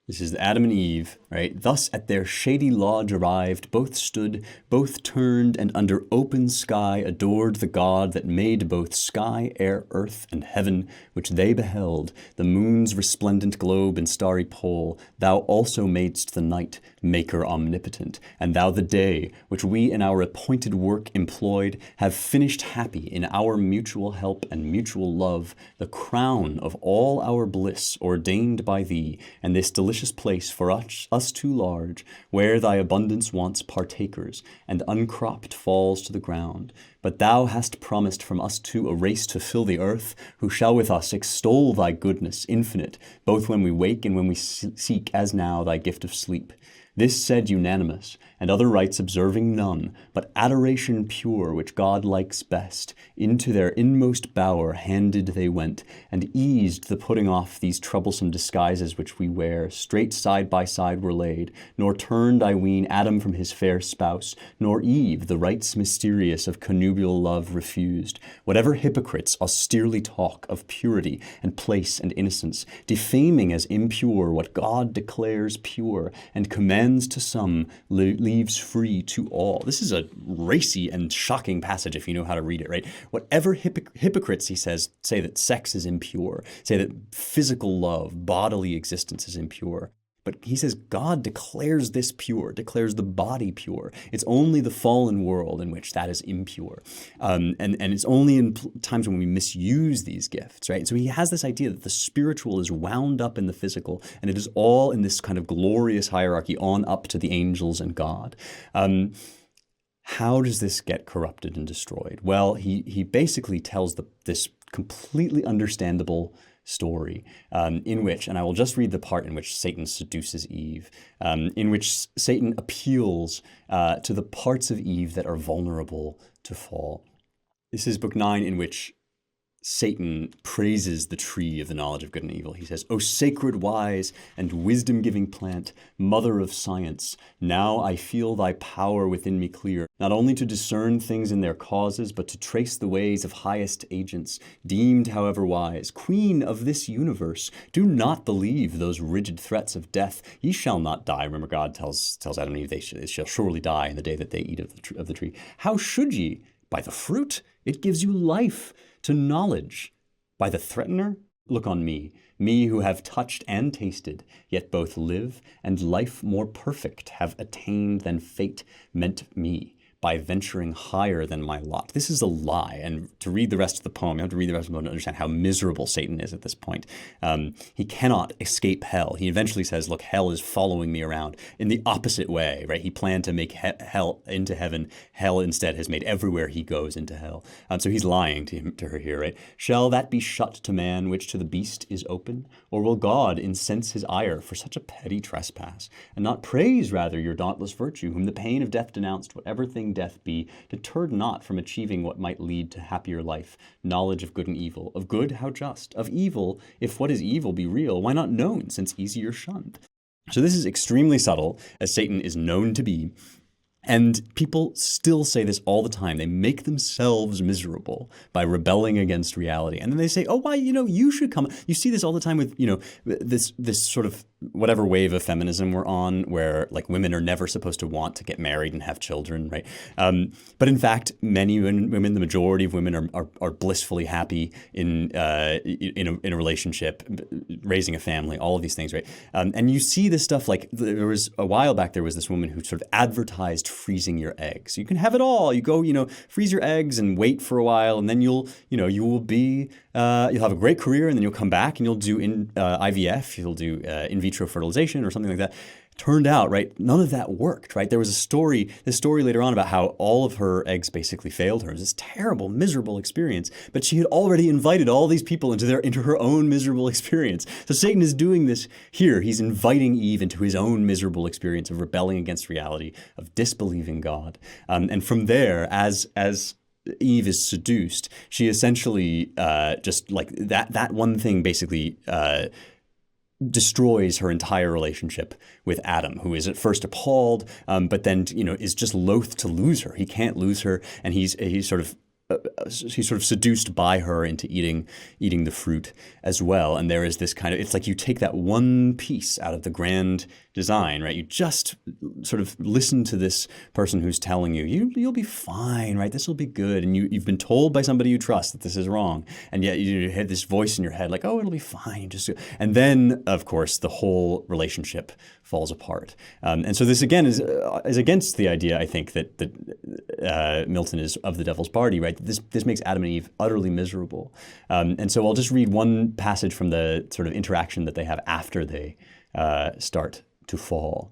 This is Adam and Eve, right? Thus at their shady lodge arrived, both stood, both turned, and under open sky adored the God that made both sky, air, earth, and heaven, which they beheld, the moon's resplendent globe and starry pole. Thou also madest the night, maker omnipotent, and thou the day, which we in our appointed work employed, have finished happy in our mutual help and mutual love, the crown of all our bliss ordained by thee, and this delicious place for us too large, where thy abundance wants partakers, and uncropped falls to the ground. But thou hast promised from us two a race to fill the earth, who shall with us extol thy goodness infinite, both when we wake and when we seek, as now, thy gift of sleep. This said unanimous, and other rites observing none, but adoration pure which God likes best, into their inmost bower handed they went, and eased the putting off these troublesome disguises which we wear, straight side by side were laid, nor turned, I ween, Adam from his fair spouse, nor Eve the rites mysterious of connubial connubial love refused. Whatever hypocrites austerely talk of purity and place and innocence, defaming as impure what God declares pure, and commands to some, leaves free to all. This is a racy and shocking passage if you know how to read it, right? Whatever hypocrites, he says, say that sex is impure, say that physical love, bodily existence is impure. But he says God declares this pure, declares the body pure. It's only the fallen world in which that is impure. And it's only in times when we misuse these gifts, right? So he has this idea that the spiritual is wound up in the physical, and it is all in this kind of glorious hierarchy on up to the angels and God. How does this get corrupted and destroyed? Well, he basically tells this completely understandable story in which, and I will just read the part in which Satan seduces Eve, in which Satan appeals to the parts of Eve that are vulnerable to fall. This is book 9, in which Satan praises the tree of the knowledge of good and evil. He says, "O sacred, wise, and wisdom-giving plant, mother of science, now I feel thy power within me clear, not only to discern things in their causes, but to trace the ways of highest agents, deemed however wise. Queen of this universe, do not believe those rigid threats of death. Ye shall not die." Remember, God tells Adam and Eve, they shall surely die in the day that they eat of the tree. "How should ye? By the fruit, it gives you life. To knowledge, by the threatener, look on me who have touched and tasted, yet both live, and life more perfect have attained than fate meant me, by venturing higher than my lot." This is a lie. And to read the rest of the poem, you have to read the rest of the poem to understand how miserable Satan is at this point. He cannot escape hell. He eventually says, look, hell is following me around in the opposite way, right? He planned to make hell into heaven. Hell instead has made everywhere he goes into hell. So he's lying to her here, right? "Shall that be shut to man which to the beast is open? Or will God incense his ire for such a petty trespass, and not praise rather your dauntless virtue, whom the pain of death denounced, whatever thing death be, deterred not from achieving what might lead to happier life, knowledge of good and evil, of good how just, of evil, if what is evil be real, why not known, since easier shunned?" So this is extremely subtle, as Satan is known to be. And people still say this all the time. They make themselves miserable by rebelling against reality. And then they say, oh, why, you should come. You see this all the time with, this sort of whatever wave of feminism we're on, where like women are never supposed to want to get married and have children, right? But in fact, many women, the majority of women are blissfully happy in a relationship, raising a family, all of these things, right? And you see this stuff, like there was a while back, there was this woman who sort of advertised freezing your eggs. You can have it all. You go, freeze your eggs and wait for a while, and then you'll have a great career, and then you'll come back and you'll do IVF, you'll do in vitro fertilization or something like that. Turned out, right, none of that worked, right? There was this story later on about how all of her eggs basically failed her. It was this terrible, miserable experience, but she had already invited all these people into her own miserable experience. So Satan is doing this here. He's inviting Eve into his own miserable experience of rebelling against reality, of disbelieving God. And from there, as Eve is seduced, she essentially just like that one thing basically destroys her entire relationship with Adam, who is at first appalled, but then is just loath to lose her. He can't lose her, and he's sort of seduced by her into eating the fruit as well. And there is this kind of, it's like you take that one piece out of the grand design, right? You just sort of listen to this person who's telling you'll be fine, right? This will be good. And you've been told by somebody you trust that this is wrong. And yet you had this voice in your head like, oh, it'll be fine. And then, of course, the whole relationship falls apart. And so this, again, is against the idea, I think, that Milton is of the devil's party, right? This makes Adam and Eve utterly miserable. And so I'll just read one passage from the sort of interaction that they have after they start to fall.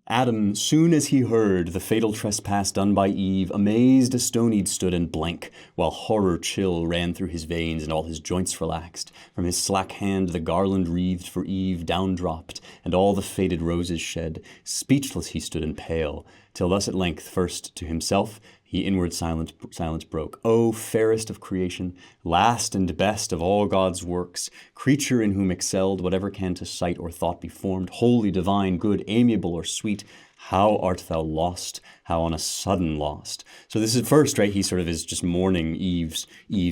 Adam, soon as he heard the fatal trespass done by Eve, amazed astonied stood and blank, while horror chill ran through his veins and all his joints relaxed. From his slack hand the garland wreathed for Eve down dropped, and all the faded roses shed. Speechless he stood and pale, till thus at length first to himself he inward silence broke. O fairest of creation, last and best of all God's works, creature in whom excelled whatever can to sight or thought be formed, holy, divine, good, amiable, or sweet, How art thou lost? How on a sudden lost? So this is first, right? He sort of is just mourning Eve's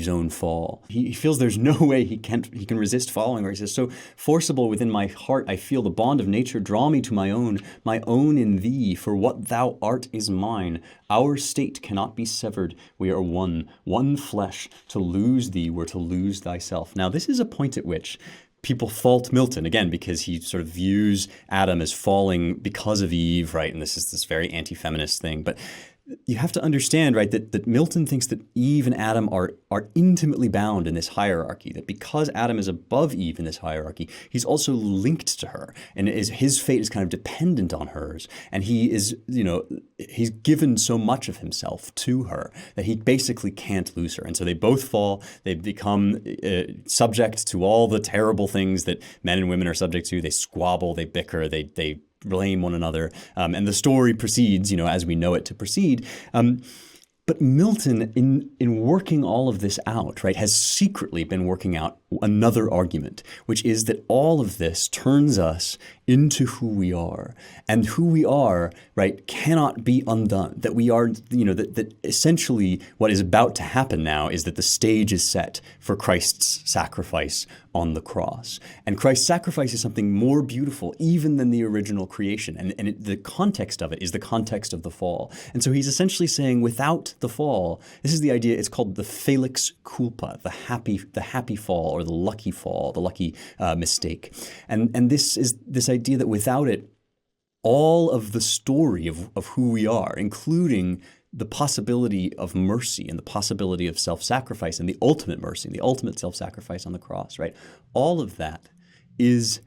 own fall. He feels there's no way he can resist following her. He says, so forcible within my heart, I feel the bond of nature draw me to my own in thee. For what thou art is mine. Our state cannot be severed. We are one flesh. To lose thee were to lose thyself. Now, this is a point at which people fault Milton, again, because he sort of views Adam as falling because of Eve, right? And this is this very anti-feminist thing. But you have to understand, right, that Milton thinks that Eve and Adam are intimately bound in this hierarchy, that because Adam is above Eve in this hierarchy, he's also linked to her, and his fate is kind of dependent on hers. And he is, he's given so much of himself to her that he basically can't lose her. And so they both fall. They become subject to all the terrible things that men and women are subject to. They squabble, they bicker, they blame one another, and the story proceeds, as we know it to proceed. But Milton, in working all of this out, right, has secretly been working out another argument, which is that all of this turns us into who we are, and who we are, right, cannot be undone. That we are, that essentially what is about to happen now is that the stage is set for Christ's sacrifice on the cross. And Christ's sacrifice is something more beautiful even than the original creation. And the context of it is the context of the fall. And so he's essentially saying without the fall, this is the idea, it's called the felix culpa, the happy fall, or the lucky fall, the lucky mistake. And this is this idea that without it, all of the story of who we are, including the possibility of mercy and the possibility of self-sacrifice and the ultimate mercy and the ultimate self-sacrifice on the cross, right? All of that is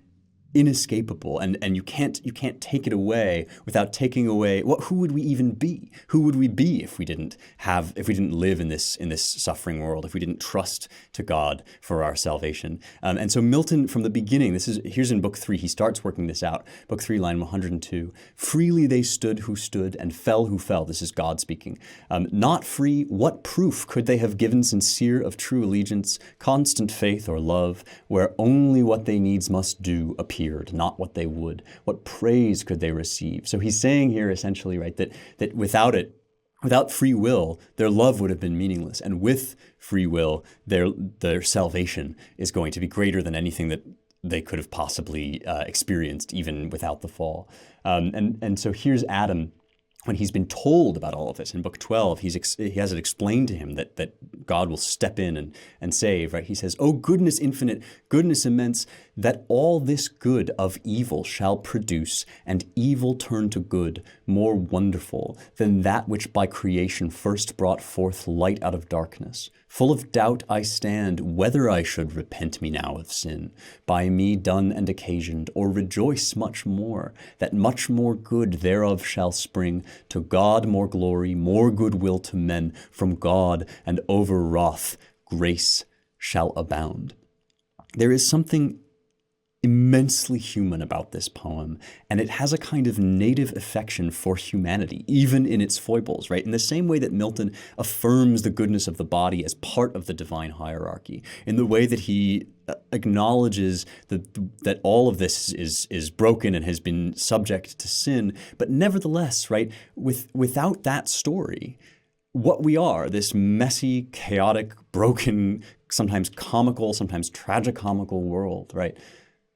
inescapable, and you can't take it away without taking away who would we even be? Who would we be if we didn't live in this suffering world, if we didn't trust to God for our salvation? And so Milton, from the beginning, here's in Book 3, he starts working this out. Book 3, line 102. Freely they stood who stood, and fell who fell. This is God speaking. Not free, what proof could they have given sincere of true allegiance, constant faith or love, where only what they needs must do appeared, not what they would? What praise could they receive? So he's saying here essentially, right, that without free will, their love would have been meaningless. And with free will, their salvation is going to be greater than anything that they could have possibly experienced even without the fall. And so here's Adam, when he's been told about all of this in Book 12, he has it explained to him that God will step in and save, right? He says, "O goodness infinite, goodness immense, that all this good of evil shall produce, and evil turn to good, more wonderful than that which by creation first brought forth light out of darkness. Full of doubt I stand, whether I should repent me now of sin, by me done and occasioned, or rejoice much more, that much more good thereof shall spring, to God more glory, more goodwill to men, from God, and over wrath grace shall abound." There is something immensely human about this poem, and it has a kind of native affection for humanity, even in its foibles, right? In the same way that Milton affirms the goodness of the body as part of the divine hierarchy, in the way that he acknowledges that all of this is broken and has been subject to sin, but nevertheless, right, without that story, what we are, this messy, chaotic, broken, sometimes comical, sometimes tragicomical world, right,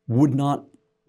would not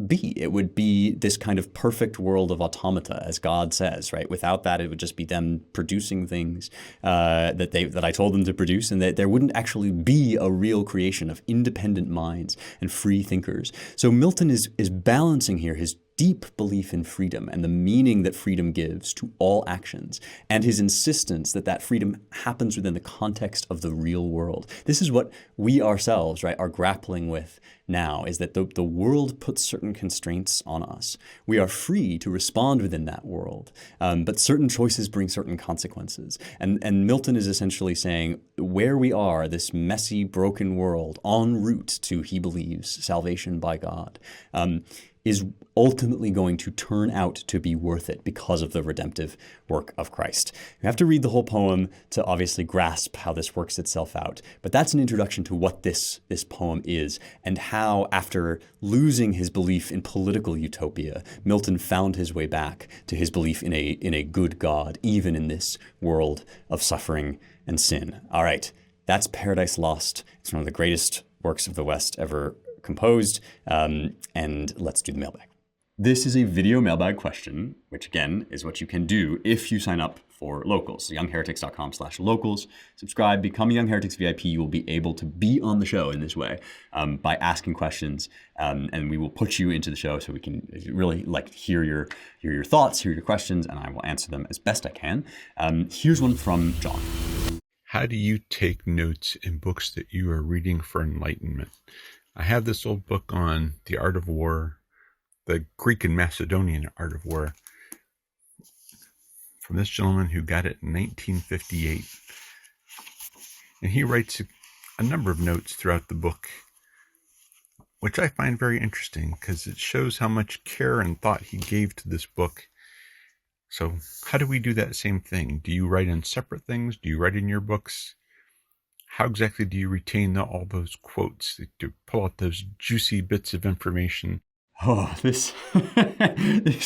be. It would be this kind of perfect world of automata, as God says, right? Without that, it would just be them producing things that I told them to produce, and that there wouldn't actually be a real creation of independent minds and free thinkers. So Milton is balancing here his deep belief in freedom and the meaning that freedom gives to all actions, and his insistence that freedom happens within the context of the real world. This is what we ourselves, right, are grappling with now, is that the world puts certain constraints on us. We are free to respond within that world, but certain choices bring certain consequences. And Milton is essentially saying where we are, this messy, broken world, en route to, he believes, salvation by God, is ultimately going to turn out to be worth it because of the redemptive work of Christ. You have to read the whole poem to obviously grasp how this works itself out. But that's an introduction to what this poem is, and how, after losing his belief in political utopia, Milton found his way back to his belief in a good God, even in this world of suffering and sin. All right, that's Paradise Lost. It's one of the greatest works of the West ever composed, and let's do the mailbag. This is a video mailbag question, which again is what you can do if you sign up for Locals. So youngheretics.com/locals. Subscribe, become a Young Heretics VIP. You will be able to be on the show in this way by asking questions, and we will put you into the show so we can really hear your thoughts, hear your questions, and I will answer them as best I can. Here's one from John. How do you take notes in books that you are reading for enlightenment? I have this old book on the art of war, the Greek and Macedonian art of war, from this gentleman who got it in 1958. And he writes a number of notes throughout the book, which I find very interesting because it shows how much care and thought he gave to this book. So how do we do that same thing? Do you write in separate things? Do you write in your books? How exactly do you retain all those quotes to pull out those juicy bits of information? Oh, this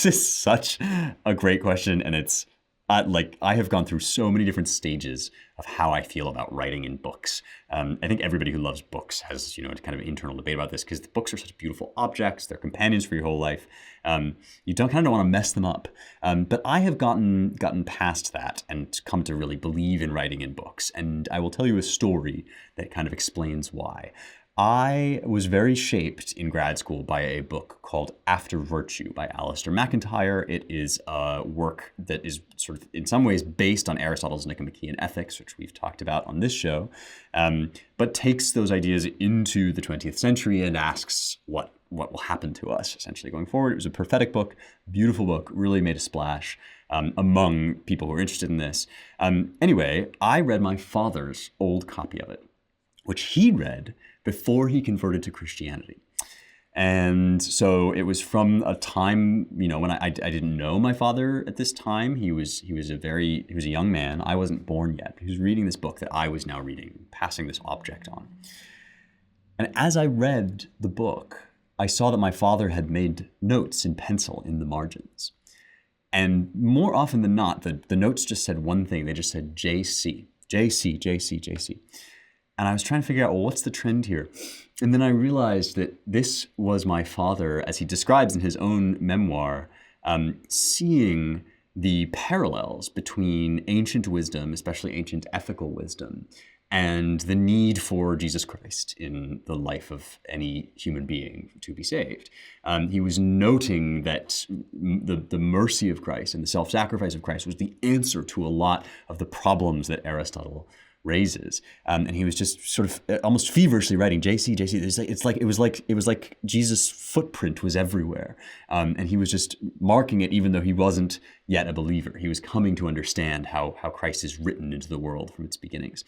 is such a great question, and it's I have gone through so many different stages of how I feel about writing in books. I think everybody who loves books has a kind of internal debate about this, because the books are such beautiful objects; they're companions for your whole life. You don't want to mess them up. But I have gotten past that and come to really believe in writing in books, and I will tell you a story that kind of explains why. I was very shaped in grad school by a book called After Virtue by Alistair MacIntyre. It is a work that is sort of in some ways based on Aristotle's Nicomachean Ethics, which we've talked about on this show, but takes those ideas into the 20th century and asks what will happen to us essentially going forward. It was a prophetic book, beautiful book, really made a splash among people who are interested in this. Anyway, I read my father's old copy of it, which he read before he converted to Christianity. And so it was from a time, when I didn't know my father at this time. He was a young man. I wasn't born yet. He was reading this book that I was now reading, passing this object on. And as I read the book, I saw that my father had made notes in pencil in the margins. And more often than not, the notes just said one thing. They just said JC, JC, JC, JC. And I was trying to figure out, well, what's the trend here? And then I realized that this was my father, as he describes in his own memoir, seeing the parallels between ancient wisdom, especially ancient ethical wisdom, and the need for Jesus Christ in the life of any human being to be saved. He was noting that the mercy of Christ and the self-sacrifice of Christ was the answer to a lot of the problems that Aristotle raises, and he was just sort of almost feverishly writing JC, JC. It was like Jesus' footprint was everywhere, and he was just marking it, even though he wasn't yet a believer. He was coming to understand how Christ is written into the world from its beginnings.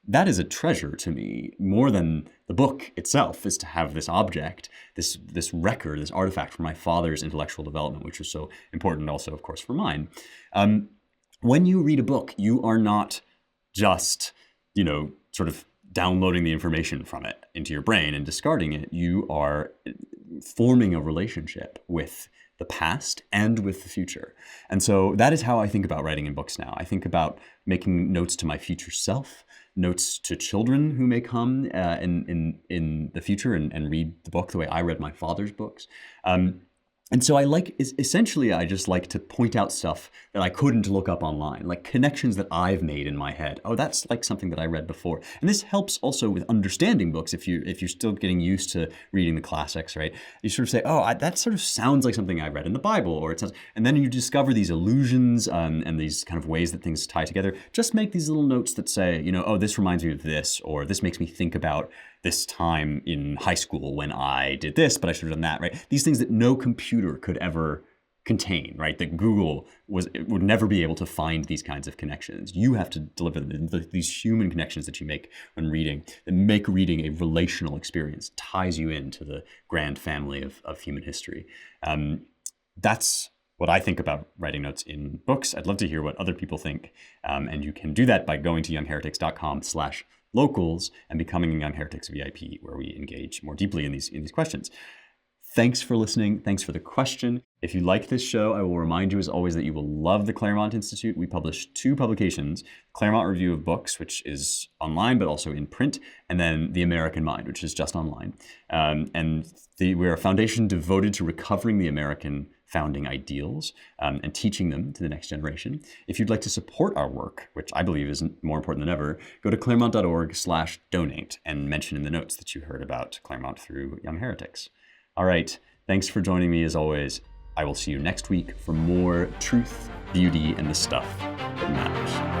That is a treasure to me, more than the book itself, is to have this object, this record, this artifact for my father's intellectual development, which was so important also, of course, for mine. When you read a book, you are not just sort of downloading the information from it into your brain and discarding it. You are forming a relationship with the past and with the future. And so that is how I think about writing in books now. I think about making notes to my future self, notes to children who may come in the future and read the book the way I read my father's books. And so I just like to point out stuff that I couldn't look up online, like connections that I've made in my head. Oh, that's like something that I read before. And this helps also with understanding books. If you're still getting used to reading the classics, right? You sort of say, oh, that sort of sounds like something I read in the Bible, or it sounds, and then you discover these allusions and these kind of ways that things tie together. Just make these little notes that say, oh, this reminds me of this, or this makes me think about this time in high school when I did this, but I should have done that, right? These things that no computer could ever contain, right? That Google would never be able to find these kinds of connections. You have to deliver these human connections that you make when reading, that make reading a relational experience, ties you into the grand family of human history. That's what I think about writing notes in books. I'd love to hear what other people think. And you can do that by going to youngheretics.com/locals and becoming a Young Heretics VIP, where we engage more deeply in these questions. Thanks for listening. Thanks for the question. If you like this show, I will remind you as always that you will love the Claremont Institute. We publish 2 publications, Claremont Review of Books, which is online but also in print, and then The American Mind, which is just online. We're a foundation devoted to recovering the American founding ideals and teaching them to the next generation. If you'd like to support our work, which I believe is more important than ever, go to claremont.org/donate and mention in the notes that you heard about Claremont through Young Heretics. All right, thanks for joining me as always. I will see you next week for more truth, beauty, and the stuff that matters.